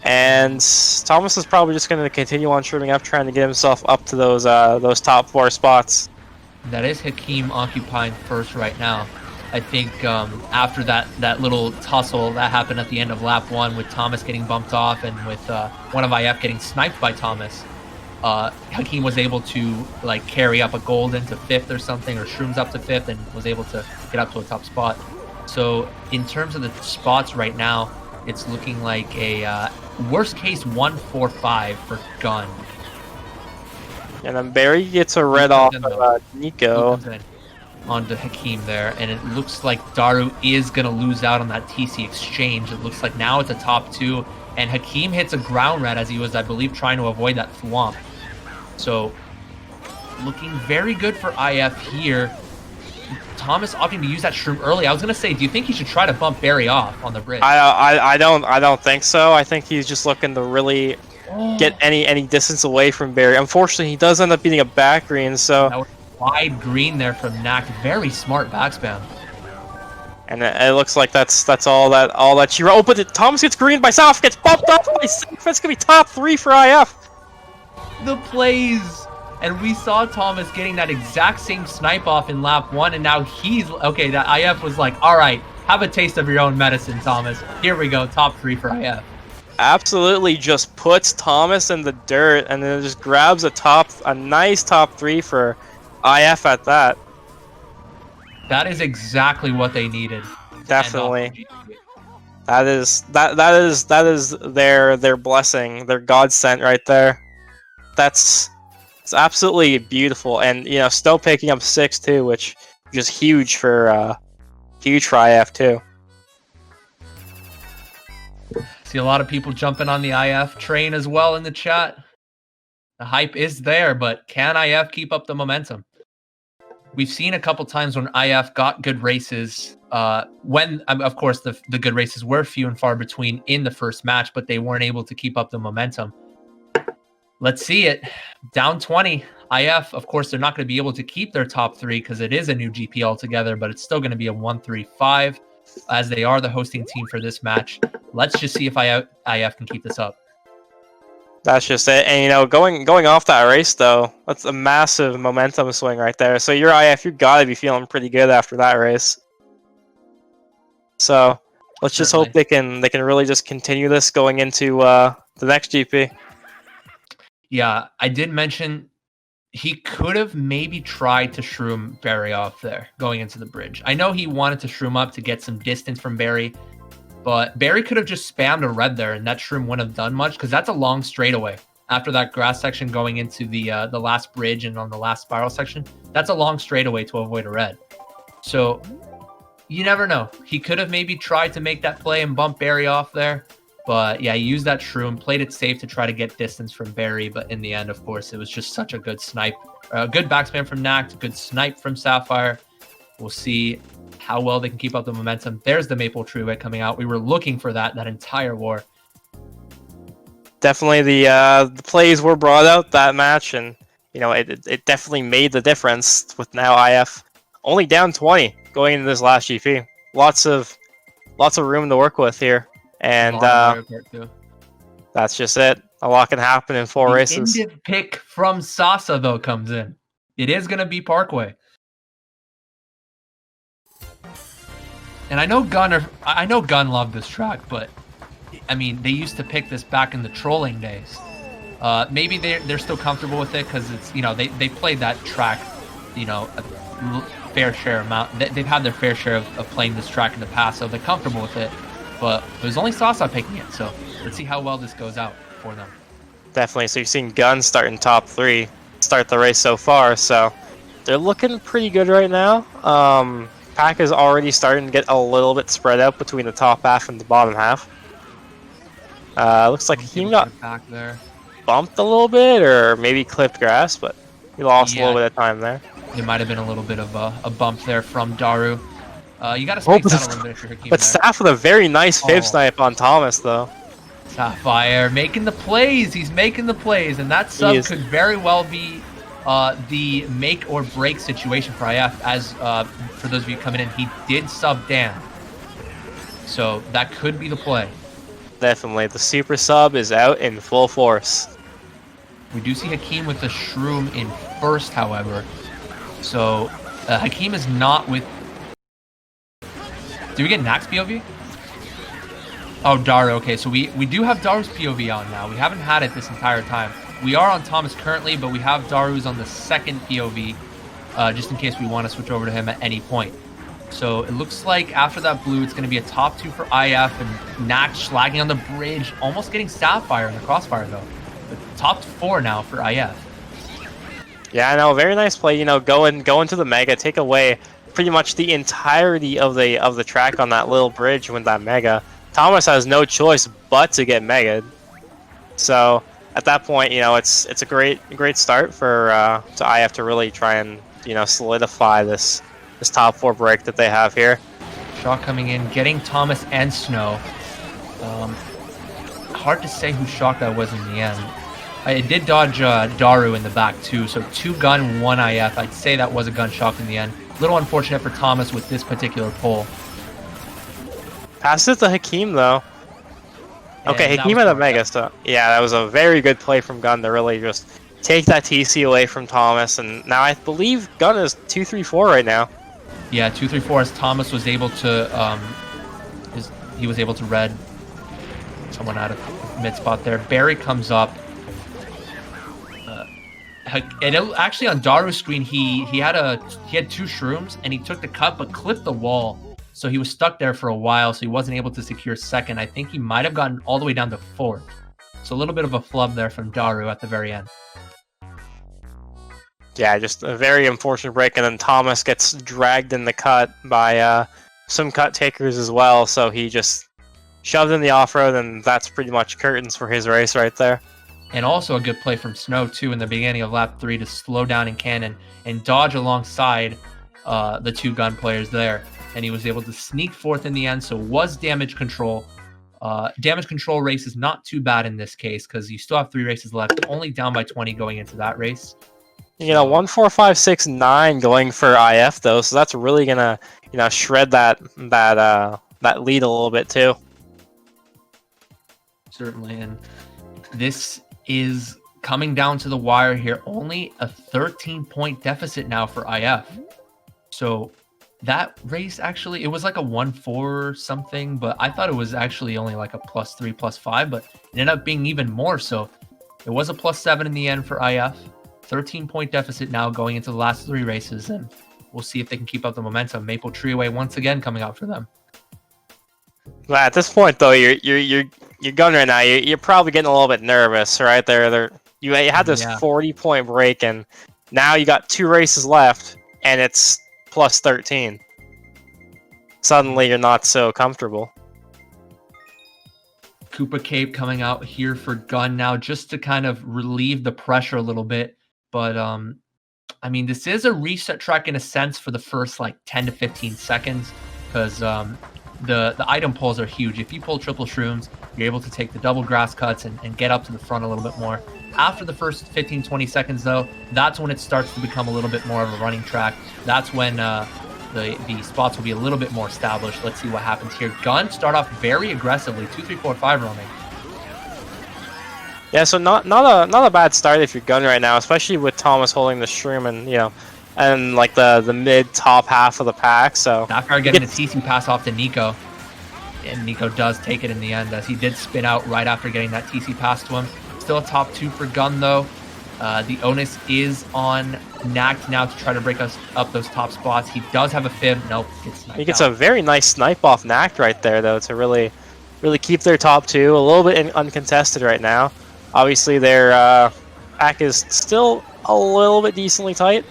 Speaker 1: And Thomas is probably just going to continue on shrooming up, trying to get himself up to those top 4 spots.
Speaker 2: That is Hakeem occupying first right now. I think after that little tussle that happened at the end of lap 1 with Thomas getting bumped off and with one of IF getting sniped by Thomas, Hakeem was able to like carry up a Golden to 5th or something, or Shrooms up to 5th, and was able to get up to a top spot. So in terms of the spots right now, it's looking like a worst case 1-4-5 for Gun.
Speaker 1: And then Barry gets a red off of Nico.
Speaker 2: Onto Hakeem there, and it looks like Daru is going to lose out on that TC exchange. It looks like now it's a top 2, and Hakeem hits a ground red as he was, I believe, trying to avoid that thwomp. So, looking very good for IF here. Thomas opting to use that shroom early. I was going to say, do you think he should try to bump Barry off on the bridge?
Speaker 1: I don't think so. I think he's just looking to really get any distance away from Barry. Unfortunately, he does end up beating a back green, so
Speaker 2: that was wide green there from Nact. Very smart backspam.
Speaker 1: And it looks like that's all that she wrote. But Thomas gets green by South, gets bumped off by South. That's gonna be top 3 for IF.
Speaker 2: The plays, and we saw Thomas getting that exact same snipe off in lap 1, and now he's okay. That IF was like, all right, have a taste of your own medicine, Thomas. Here we go, top 3 for IF.
Speaker 1: Absolutely, just puts Thomas in the dirt, and then just grabs a nice top 3 for IF at that.
Speaker 2: That is exactly what they needed.
Speaker 1: Definitely. That is their blessing, their godsend right there. It's absolutely beautiful, and you know, still picking up 6 too, which is huge for IF too.
Speaker 2: See a lot of people jumping on the IF train as well in the chat. The hype is there, but can IF keep up the momentum? We've seen a couple times when IF got good races, when, of course, the good races were few and far between in the first match, but they weren't able to keep up the momentum. Let's see it. Down 20. IF, of course, they're not going to be able to keep their top 3 because it is a new GP altogether, but it's still going to be a 1-3-5 as they are the hosting team for this match. Let's just see if IF can keep this up.
Speaker 1: That's just it. And, you know, going off that race, though, that's a massive momentum swing right there. So you're IF, you got to be feeling pretty good after that race. So let's just hope they can really just continue this going into the next GP.
Speaker 2: Yeah, I did mention he could have maybe tried to shroom Barry off there going into the bridge. I know he wanted to shroom up to get some distance from Barry, but Barry could have just spammed a red there, and that shroom wouldn't have done much because that's a long straightaway. After that grass section going into the last bridge and on the last spiral section, that's a long straightaway to avoid a red. So, You never know. He could have maybe tried to make that play and bump Barry off there. But yeah, he used that shroom, played it safe to try to get distance from Barry. But in the end, of course, it was just such a good snipe. Good backspam from Nact, good snipe from Sapphire. We'll see how well they can keep up the momentum. There's the Maple Treeway coming out. We were looking for that entire war.
Speaker 1: Definitely the plays were brought out that match, and it definitely made the difference with now IF only down 20 going into this last GP. Lots of room to work with here, and that's just it. A lot can happen in 4 races.
Speaker 2: The pick from Sasa though comes in. It is going to be Parkway. And I know Gun loved this track, but I mean, they used to pick this back in the trolling days. Maybe they're still comfortable with it because it's, they played that track, a fair share amount. They've had their fair share of playing this track in the past, so they're comfortable with it. But it was only Sasa picking it, so let's see how well this goes out for them.
Speaker 1: Definitely. So you're seeing Gun start in top 3, start the race so far. So they're looking pretty good right now. Pack is already starting to get a little bit spread out between the top half and the bottom half. Looks like he got
Speaker 2: back there,
Speaker 1: bumped a little bit, or maybe clipped grass, but he lost a little bit of time there.
Speaker 2: There might have been a little bit of a bump there from Daru. You got to space out a little bit if you're Hakeem.
Speaker 1: But Staff with a very nice fib snipe on Thomas, though.
Speaker 2: Sapphire making the plays. He's making the plays, and that sub could very well be the make or break situation for IF. As for those of you coming in, he did sub Dan, so that could be the play.
Speaker 1: Definitely, the super sub is out in full force.
Speaker 2: We do see Hakeem with the shroom in first, however. So Hakeem is not with. Did we get Nax POV? Oh, Daru. Okay, so we do have Daru's POV on now. We haven't had it this entire time. We are on Thomas currently, but we have Daru's on the second POV, just in case we want to switch over to him at any point. So it looks like after that blue, it's going to be a top 2 for IF, and Nax slagging on the bridge, almost getting Sapphire in the crossfire though. But top 4 now for IF.
Speaker 1: Yeah, I know. Very nice play. Go into the mega, take away pretty much the entirety of the track on that little bridge with that mega. Thomas has no choice but to get mega'd. So at that point, it's a great start for to IF to really try and solidify this top 4 break that they have here.
Speaker 2: Shot coming in, getting Thomas and Snow. Hard to say whose shot that was in the end. It did dodge Daru in the back too, so 2 gun, 1 IF. I'd say that was a gun shock in the end. A little unfortunate for Thomas with this particular pull.
Speaker 1: Pass it to Hakeem though. Okay, Hakeem had a mega, so yeah, that was a very good play from Gun to really just take that TC away from Thomas, and now I believe Gun is 2-3-4 right now.
Speaker 2: Yeah, 2-3-4 as Thomas was able to he was able to red someone out of mid spot there. Barry comes up. And actually on Daru's screen he had 2 shrooms and he took the cut but clipped the wall. So he was stuck there for a while, so he wasn't able to secure second. I think he might have gotten all the way down to 4th. So a little bit of a flub there from Daru at the very end.
Speaker 1: Yeah, just a very unfortunate break, and then Thomas gets dragged in the cut by some cut takers as well, so he just shoved in the off-road, and that's pretty much curtains for his race right there.
Speaker 2: And also a good play from Snow, too, in the beginning of lap 3 to slow down in cannon and dodge alongside the 2 gun players there. And he was able to sneak 4th in the end, so was damage control. Damage control race is not too bad in this case because you still have 3 races left, only down by 20 going into that race.
Speaker 1: 1, 4, 5, 6, 9 going for IF though, so that's really gonna shred that lead a little bit too.
Speaker 2: Certainly, and this is coming down to the wire here. Only a 13-point deficit now for IF. So that race actually, it was like a 1-4 something, but I thought it was actually only like a +3, +5, but it ended up being even more. So it was a +7 in the end for IF. 13-point deficit now going into the last 3 races, and we'll see if they can keep up the momentum. Maple Treeway once again coming out for them.
Speaker 1: Well, at this point, though, you're gun right now. You're probably getting a little bit nervous, right? You had this 40-point break, and now you got 2 races left, and it's +13. suddenly you're not so comfortable.
Speaker 2: Koopa Cape coming out here for Gun now just to kind of relieve the pressure a little bit. But I mean, this is a reset track in a sense for the first like 10 to 15 seconds because the item pulls are huge. If you pull triple shrooms, you're able to take the double grass cuts and get up to the front a little bit more. After the first 15, 20 seconds, though, that's when it starts to become a little bit more of a running track. That's when the spots will be a little bit more established. Let's see what happens here. Gun start off very aggressively, 2, 3, 4, 5 roaming.
Speaker 1: Yeah, so not a bad start if you're Gun right now, especially with Thomas holding the shroom and and like the mid top half of the pack. So
Speaker 2: Sapphire getting a TC pass off to Nico, and Nico does take it in the end as he did spin out right after getting that TC pass to him. Still a top 2 for Gun though. The onus is on Nact now to try to break us up those top spots. He does have a fib. Nope,
Speaker 1: he gets a very nice snipe off Nact right there though to really keep their top 2 a little bit uncontested right now. Obviously their pack is still a little bit decently tight.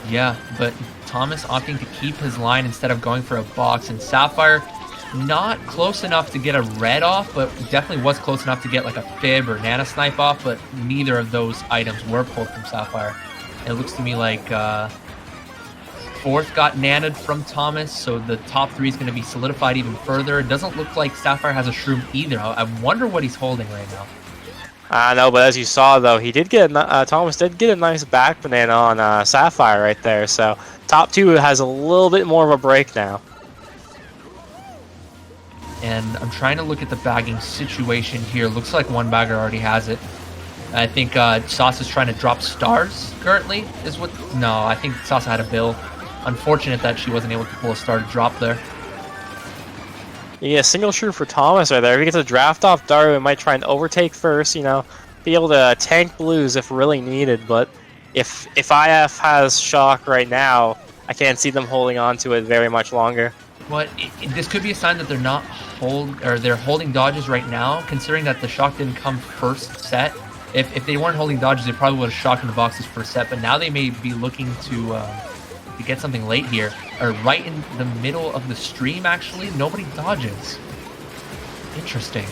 Speaker 2: Yeah, but Thomas opting to keep his line instead of going for a box, and Sapphire not close enough to get a red off, but definitely was close enough to get like a fib or nana snipe off, but neither of those items were pulled from Sapphire. It looks to me like fourth got nanned from Thomas, so the top 3 is going to be solidified even further. It doesn't look like Sapphire has a shroom either. I wonder what he's holding right now.
Speaker 1: I know, but as you saw though, he did get Thomas did get a nice back banana on Sapphire right there. So top 2 has a little bit more of a break now.
Speaker 2: And I'm trying to look at the bagging situation here. Looks like one bagger already has it. I think Sauce is trying to drop stars currently. No, I think Sauce had a bill. Unfortunate that she wasn't able to pull a star to drop there.
Speaker 1: Yeah, single shroom for Thomas right there. If he gets a draft off Daru, he might try and overtake first, be able to tank blues if really needed. But if IF has shock right now, I can't see them holding on to it very much longer.
Speaker 2: But this could be a sign that they're holding dodges right now, considering that the shock didn't come first set. If they weren't holding dodges, they probably would have shocked in the boxes first set. But now they may be looking to get something late here, or right in the middle of the stream. Actually, nobody dodges. Interesting.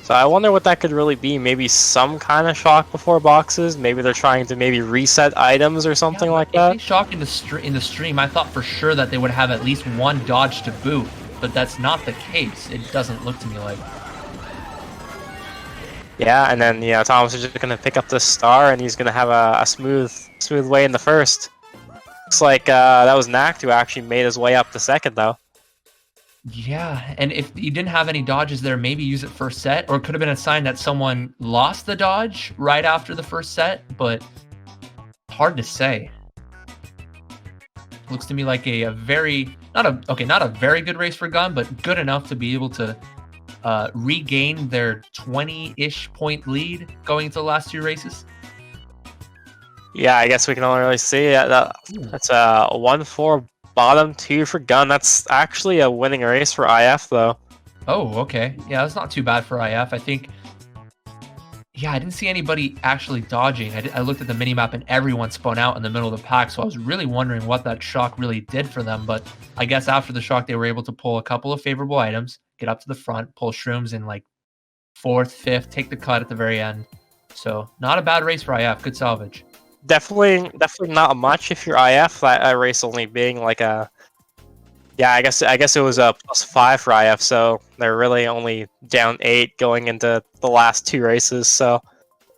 Speaker 1: So I wonder what that could really be. Maybe some kind of shock before boxes. Maybe they're trying to reset items or something like that.
Speaker 2: If they shock in the stream, I thought for sure that they would have at least one dodge to boot, but that's not the case. It doesn't look to me like.
Speaker 1: Yeah, and then Thomas is just gonna pick up the star, and he's gonna have a smooth way in the first. Looks like that was Nact who actually made his way up the second though.
Speaker 2: Yeah, and if you didn't have any dodges there, maybe use it first set, or it could have been a sign that someone lost the dodge right after the first set, but hard to say. Looks to me like a very not a very good race for Gun, but good enough to be able to regain their 20-ish point lead going into the last 2 races.
Speaker 1: Yeah, I guess we can only really see that's a 1-4 bottom 2 for Gun. That's actually a winning race for IF though.
Speaker 2: Oh, okay. Yeah, that's not too bad for IF. I think. Yeah, I didn't see anybody actually dodging. I looked at the minimap and everyone spun out in the middle of the pack, so I was really wondering what that shock really did for them. But I guess after the shock, they were able to pull a couple of favorable items, get up to the front, pull shrooms in like 4th, 5th, take the cut at the very end. So not a bad race for IF. Good salvage.
Speaker 1: Definitely not much if you're IF. That race only being like a. Yeah, I guess it was a +5 for IF, so they're really only down 8 going into the last 2 races. So.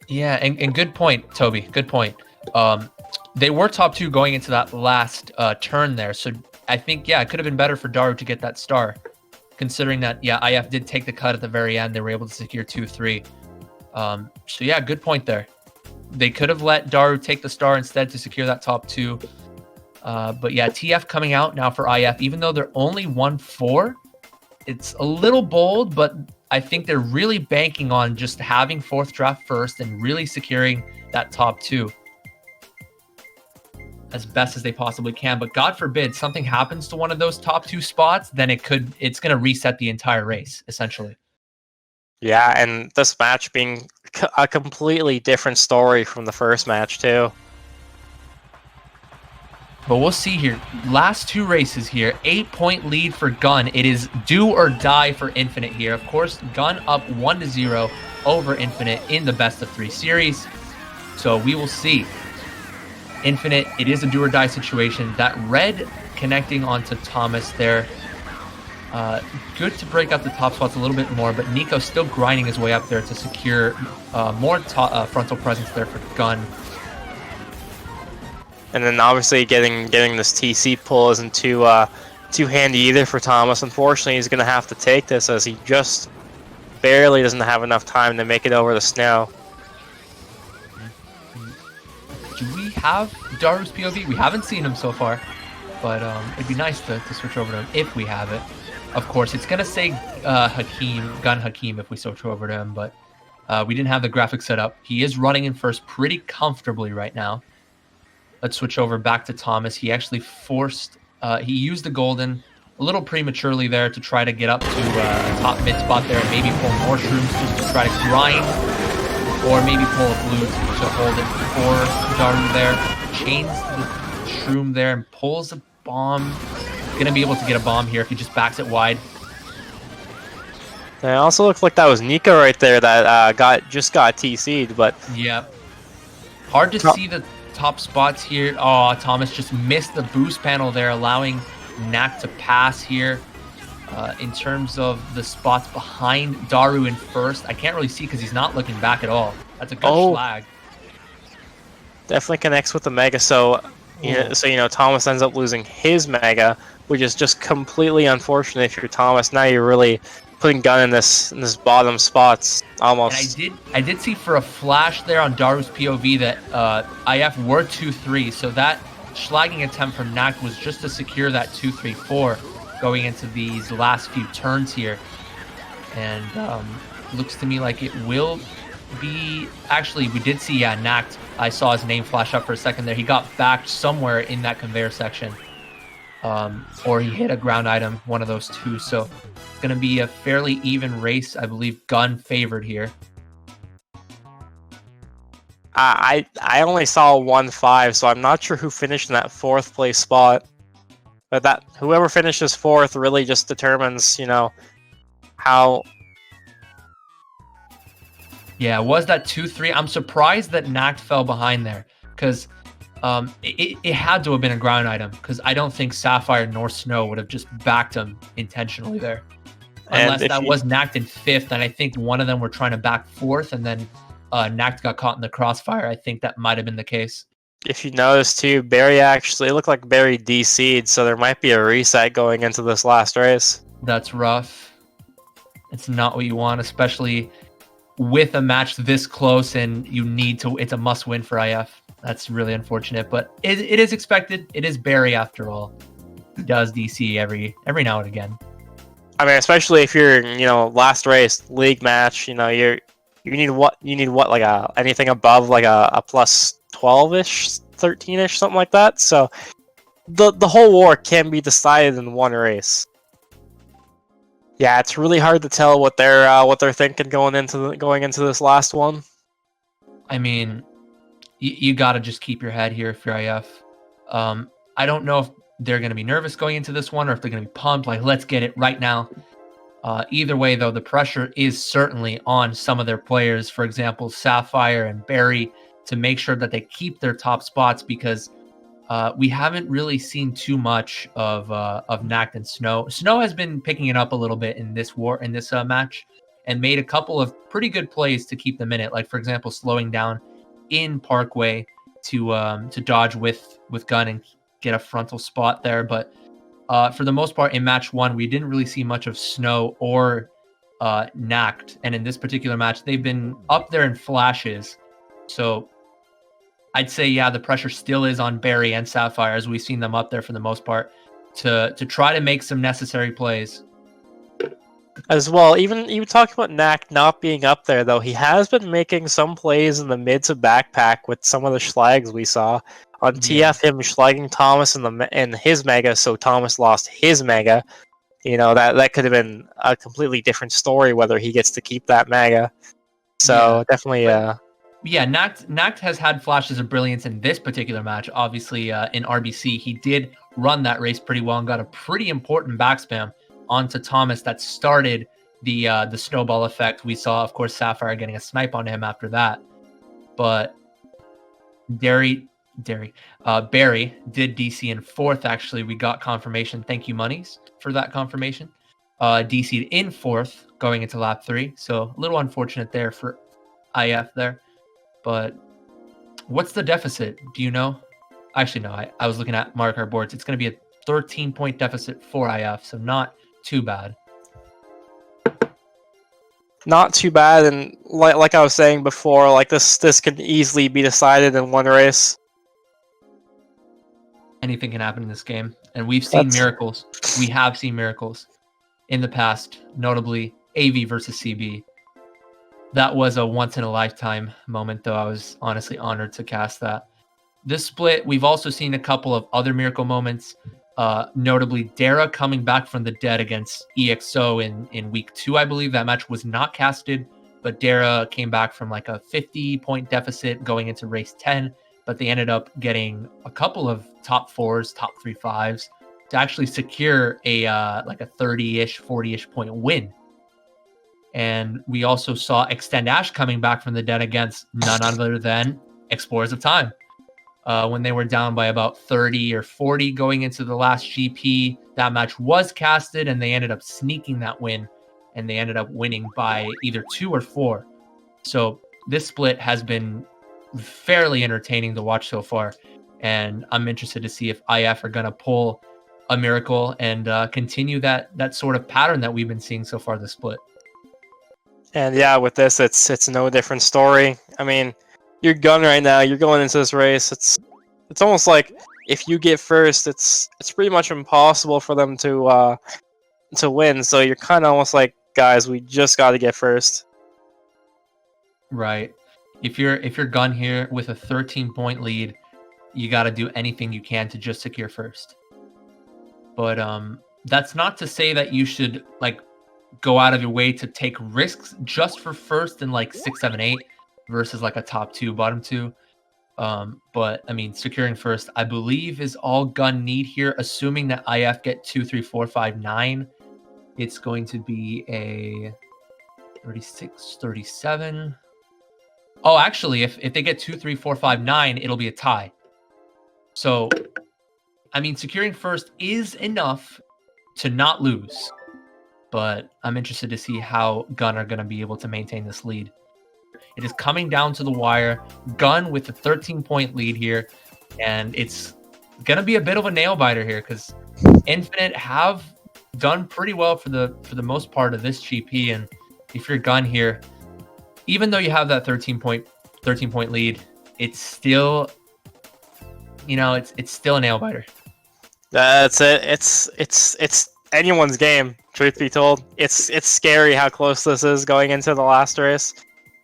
Speaker 2: Yeah, and good point, Toby. Good point. They were top 2 going into that last turn there, so I think it could have been better for Daru to get that star, considering that IF did take the cut at the very end. They were able to secure 2-3. So yeah, good point there. They could have let Daru take the star instead to secure that top 2. But yeah, TF coming out now for IF, even though they're only 1-4, it's a little bold, but I think they're really banking on just having 4th draft first and really securing that top 2 as best as they possibly can. But God forbid something happens to one of those top 2 spots, then it's going to reset the entire race, essentially.
Speaker 1: Yeah, and this match being a completely different story from the first match too.
Speaker 2: But we'll see here. Last 2 races here. 8-point lead for Gun. It is do or die for Infinite here. Of course, Gun up 1-0 over Infinite in the best of 3 series. So we will see. Infinite, it is a do or die situation. That red connecting onto Thomas there. Good to break up the top spots a little bit more, but Nico still grinding his way up there to secure more frontal presence there for Gun.
Speaker 1: And then obviously getting this TC pull isn't too handy either for Thomas. Unfortunately, he's going to have to take this as he just barely doesn't have enough time to make it over the snow.
Speaker 2: Do we have Daru's POV? We haven't seen him so far, but it'd be nice to switch over to him if we have it. Of course, it's going to say Gun Hakim if we switch over to him, but we didn't have the graphics set up. He is running in first pretty comfortably right now. Let's switch over back to Thomas. He actually he used the golden a little prematurely there to try to get up to a top mid spot there and maybe pull more shrooms just to try to grind, or maybe pull a blue to hold it for Daru there. Chains the shroom there and pulls a bomb. Gonna be able to get a bomb here if he just backs it wide.
Speaker 1: It also looks like that was Nico right there that just got TC'd, but
Speaker 2: yeah, hard to see the top spots here. Oh, Thomas just missed the boost panel there, allowing Knack to pass here. In terms of the spots behind Daru in first, I can't really see because he's not looking back at all. That's a good schlag.
Speaker 1: Definitely connects with the Mega, so Thomas ends up losing his Mega, which is just completely unfortunate if you're Thomas. Now you're really putting Gun in this bottom spots almost.
Speaker 2: And I did see for a flash there on Daru's POV that IF were 2-3, so that schlagging attempt from Knack was just to secure that 2-3-4 going into these last few turns here. And looks to me like it will be... Actually, we did see, Knack. I saw his name flash up for a second there. He got backed somewhere in that conveyor section. Or he hit a ground item, one of those two. So it's going to be a fairly even race. I believe Gun favored here.
Speaker 1: I only saw 1-5, so I'm not sure who finished in that 4th place spot. But that whoever finishes 4th really just determines, how...
Speaker 2: Yeah, was that 2-3? I'm surprised that Knack fell behind there, because it had to have been a ground item, because I don't think Sapphire nor Snow would have just backed him intentionally there. Unless that was Knack in 5th, and I think one of them were trying to back 4th, and then Knack got caught in the crossfire. I think that might have been the case. If
Speaker 1: you notice too, Barry it looked like Barry DC'd, so there might be a reset going into this last race.
Speaker 2: That's rough. It's not what you want, especially with a match this close, and you need to. It's a must-win for IF. That's really unfortunate, but it is expected. It is Barry after all. He does DC every now and again.
Speaker 1: I mean, especially if you're last race league match. You need what like anything above like a plus 12-ish, 13-ish, something like that. So the whole war can be decided in one race. Yeah, it's really hard to tell what they're thinking going into this last one. I mean,
Speaker 2: you got to just keep your head here if you're IF. I don't know if they're going to be nervous going into this one or if they're going to be pumped, like, let's get it right now. Either way, though, the pressure is certainly on some of their players, for example, Sapphire and Barry, to make sure that they keep their top spots, because we haven't really seen too much of Knack and Snow. Snow has been picking it up a little bit in this match, and made a couple of pretty good plays to keep them in it. Like, for example, slowing down in Parkway to dodge with Gun and get a frontal spot there. But for the most part, in match 1, we didn't really see much of Snow or Knack. And in this particular match, they've been up there in flashes. So I'd say, yeah, the pressure still is on Barry and Sapphire, as we've seen them up there for the most part, to try to make some necessary plays.
Speaker 1: As well, even talking about Knack not being up there, though, he has been making some plays in the mid to backpack with some of the schlags we saw. On TF, him schlagging Thomas in his Mega, so Thomas lost his Mega. That could have been a completely different story whether he gets to keep that Mega. So definitely...
Speaker 2: Yeah, Nact has had flashes of brilliance in this particular match. Obviously, in RBC, he did run that race pretty well and got a pretty important backspam onto Thomas that started the snowball effect. We saw, of course, Sapphire getting a snipe on him after that. But Barry did DC in fourth. Actually, we got confirmation. Thank you, Monyz, for that confirmation. DC'd in fourth going into lap 3. So a little unfortunate there for IF there. But what's the deficit? Do you know? Actually, no. I was looking at Mario Kart boards. It's going to be a 13-point deficit for IF, so not too bad.
Speaker 1: Not too bad, and like I was saying before, like this can easily be decided in one race.
Speaker 2: Anything can happen in this game, and we've seen miracles. We have seen miracles in the past, notably AV versus CB. That was a once-in-a-lifetime moment, though. I was honestly honored to cast that. This split, we've also seen a couple of other miracle moments, notably Dara coming back from the dead against EXO in week 2, I believe. That match was not casted, but Dara came back from like a 50-point deficit going into race 10, but they ended up getting a couple of top 4s, top 3 5s to actually secure a like a 30-ish, 40-ish point win. And we also saw Extend Ash coming back from the dead against none other than Explorers of Time. When they were down by about 30 or 40 going into the last GP, that match was casted and they ended up sneaking that win, and they ended up winning by either 2 or 4. So this split has been fairly entertaining to watch so far, and I'm interested to see if IF are going to pull a miracle and continue that sort of pattern that we've been seeing so far this split.
Speaker 1: And yeah, with this, it's no different story. I mean, you're Gun right now. You're going into this race. It's almost like if you get first, it's pretty much impossible for them to win. So you're kind of almost like, guys, we just got to get first.
Speaker 2: Right. If you're Gun here with a 13-point lead, you got to do anything you can to just secure first. But that's not to say that you should like go out of your way to take risks just for first in like 6, 7, 8 versus like a top 2, bottom 2. But I mean, securing first, I believe, is all Gun need here, assuming that IF get 2, 3, 4, 5, 9. It's going to be a 36, 37. Oh, actually, if they get 2, 3, 4, 5, 9, it'll be a tie. So, I mean, securing first is enough to not lose. But I'm interested to see how Gun are going to be able to maintain this lead. It is coming down to the wire. Gun with a 13-point lead here, and it's going to be a bit of a nail biter here because Infinite have done pretty well for the most part of this GP. And if you're Gun here, even though you have that 13-point lead, it's still, it's still a nail biter.
Speaker 1: That's it. It's anyone's game. Truth be told, it's scary how close this is going into the last race,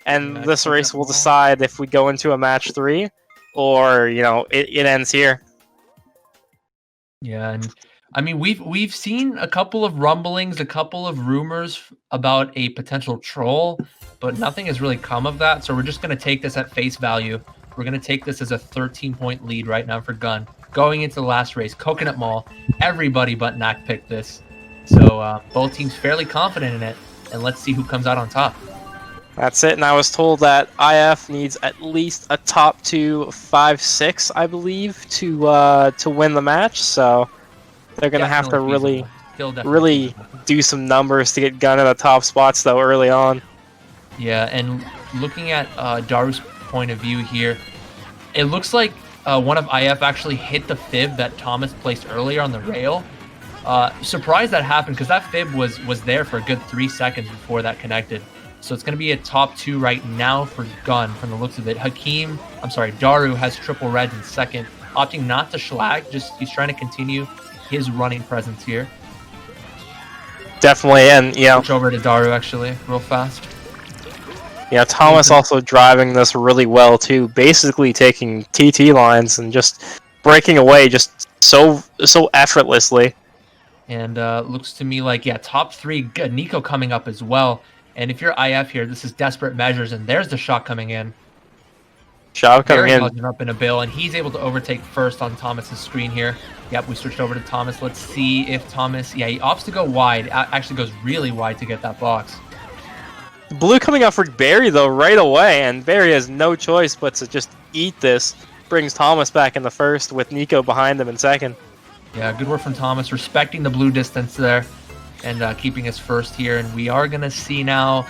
Speaker 1: and this race will decide if we go into a match 3 or it ends here.
Speaker 2: Yeah, and I mean we've seen a couple of rumblings, a couple of rumors about a potential troll, but nothing has really come of that. So we're just going to take this at face value. We're going to take this as a 13-point lead right now for Gun going into the last race. Coconut Mall, everybody but Nak picked this. So both teams fairly confident in it, and let's see who comes out on top.
Speaker 1: That's it, and I was told that IF needs at least a top 2, 5, 6, I believe, to win the match. So they're gonna have to really do some numbers to get Gun in the top spots though early on.
Speaker 2: Yeah, and looking at Daru's point of view here, it looks like one of IF actually hit the fib that Thomas placed earlier on the rail. Surprised that happened because that fib was there for a good 3 seconds before that connected. So it's going to be a top 2 right now for Gun from the looks of it. Daru has triple red in second, opting not to schlag. He's trying to continue his running presence here.
Speaker 1: Definitely, and
Speaker 2: Switch over to Daru actually, real fast.
Speaker 1: Yeah, Thomas also driving this really well too, basically taking TT lines and just breaking away just so effortlessly.
Speaker 2: And looks to me like, top 3, Nico coming up as well. And if you're IF here, this is desperate measures, and there's the shot coming in.
Speaker 1: Shao coming
Speaker 2: Very
Speaker 1: in.
Speaker 2: dodging up in a bill, and he's able to overtake first on Thomas's screen here. Yep, we switched over to Thomas. Let's see if Thomas... Yeah, he opts to go wide. Actually goes really wide to get that box.
Speaker 1: Blue coming out for Barry, though, right away, and Barry has no choice but to just eat this. Brings Thomas back in the first, with Nico behind him in second.
Speaker 2: Yeah, good work from Thomas, respecting the blue distance there, and keeping his first here. And we are going to see now...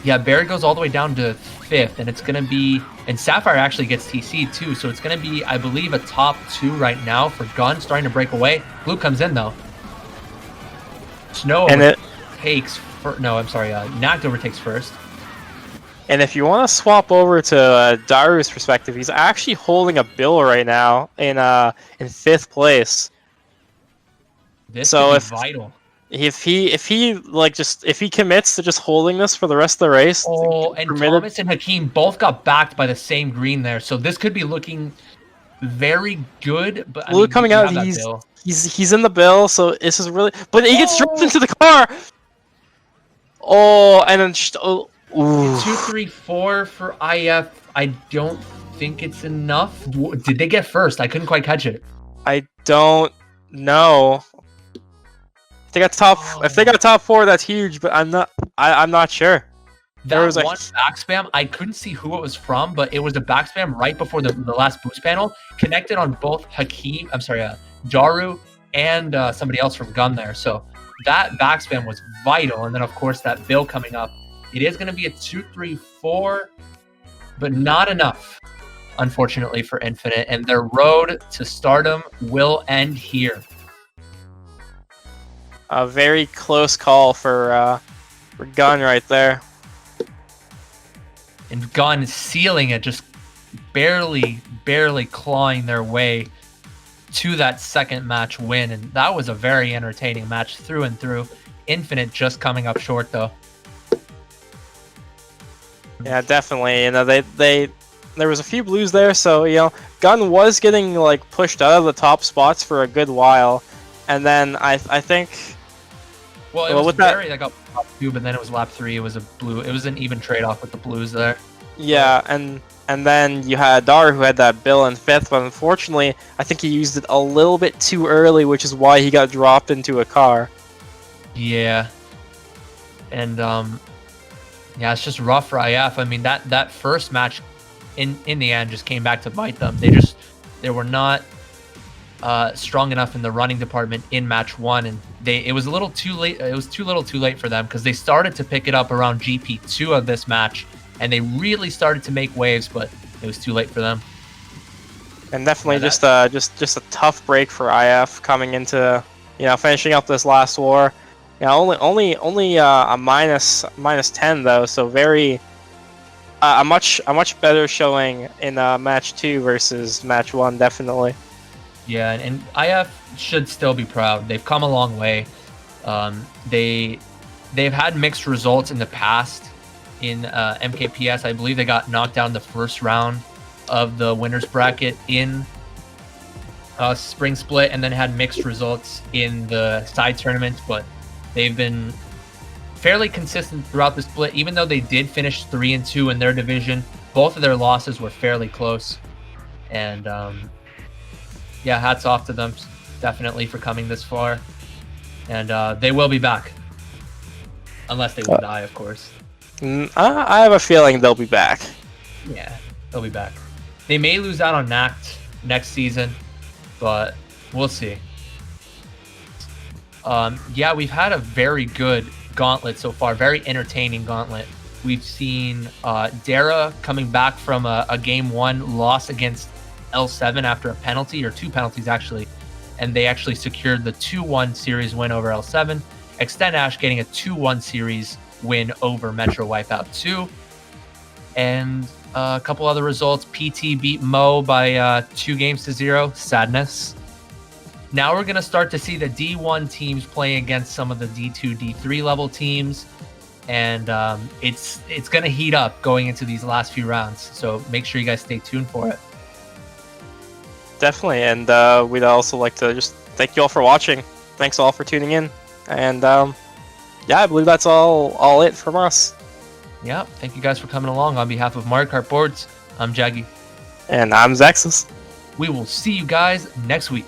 Speaker 2: yeah, Barry goes all the way down to 5th, and it's going to be... And Sapphire actually gets TC too, so it's going to be, I believe, a top 2 right now for Gun, starting to break away. Blue comes in, though. Snow overtakes... No, I'm sorry, Nact overtakes first.
Speaker 1: And if you want to swap over to Daru's perspective, he's actually holding a bill right now in 5th place.
Speaker 2: This
Speaker 1: so
Speaker 2: is vital.
Speaker 1: If he commits to just holding this for the rest of the race.
Speaker 2: Oh, and Thomas and Hakeem both got backed by the same green there, so this could be looking very good. But
Speaker 1: Blue coming out, he's in the bill, so this is really. But he gets dropped into the car. Oh, and then
Speaker 2: 2, 3, 4 for IF. I don't think it's enough. Did they get first? I couldn't quite catch it.
Speaker 1: I don't know. If they got top 4, that's huge. But I'm not sure.
Speaker 2: There was one back spam. I couldn't see who it was from, but it was a back spam right before the last boost panel, connected on both Hakeem. I'm sorry, Daru and somebody else from Gun there. So that back spam was vital. And then of course that bill coming up. It is going to be a 2, 3, 4, but not enough, unfortunately, for Infinite. And their road to stardom will end here.
Speaker 1: A very close call for Gun right there.
Speaker 2: And Gun sealing it, just barely clawing their way to that second match win. And that was a very entertaining match through and through. Infinite just coming up short, though.
Speaker 1: Yeah, definitely. You know, there was a few blues there, so Gun was getting pushed out of the top spots for a good while, and then I think.
Speaker 2: Well, it was Barry that got top 2, but then it was lap 3. It was a blue. It was an even trade-off with the blues there.
Speaker 1: Yeah, and then you had Dar who had that bill in 5th, but unfortunately, I think he used it a little bit too early, which is why he got dropped into a car.
Speaker 2: Yeah, and yeah, it's just rough for IF. I mean, that first match, in the end, just came back to bite them. They were not strong enough in the running department in match 1, and it was a little too late. It was too late for them, because they started to pick it up around GP2 of this match, and they really started to make waves, but it was too late for them.
Speaker 1: And definitely just a tough break for IF coming into finishing up this last war. Yeah, only a minus 10 though, so very a much better showing in match 2 versus match 1, definitely.
Speaker 2: Yeah, and IF should still be proud. They've come a long way. They've had mixed results in the past in MKPS. I believe they got knocked down the first round of the winners bracket in Spring Split, and then had mixed results in the side tournament, but they've been fairly consistent throughout the split. Even though they did finish 3-2 in their division, both of their losses were fairly close. And yeah, hats off to them, definitely, for coming this far. And they will be back, unless they will die, of course.
Speaker 1: I have a feeling they'll be back.
Speaker 2: Yeah, they'll be back. They may lose out on Nact next season, but we'll see. Yeah, we've had a very good Gauntlet so far, very entertaining Gauntlet. We've seen Dara coming back from a game 1 loss against L7 after a penalty, or 2 penalties actually, and they actually secured the 2-1 series win over L7. Extend Ash getting a 2-1 series win over Metro Wipeout 2. And a couple other results. PT beat Mo by 2-0. Sadness. Now we're going to start to see the D1 teams playing against some of the D2, D3 level teams. And it's going to heat up going into these last few rounds. So make sure you guys stay tuned for it.
Speaker 1: Definitely. And we'd also like to just thank you all for watching. Thanks all for tuning in. And yeah, I believe that's all it from us.
Speaker 2: Yeah, thank you guys for coming along. On behalf of Mario Kart Boards, I'm Jaggy.
Speaker 1: And I'm Zexous.
Speaker 2: We will see you guys next week.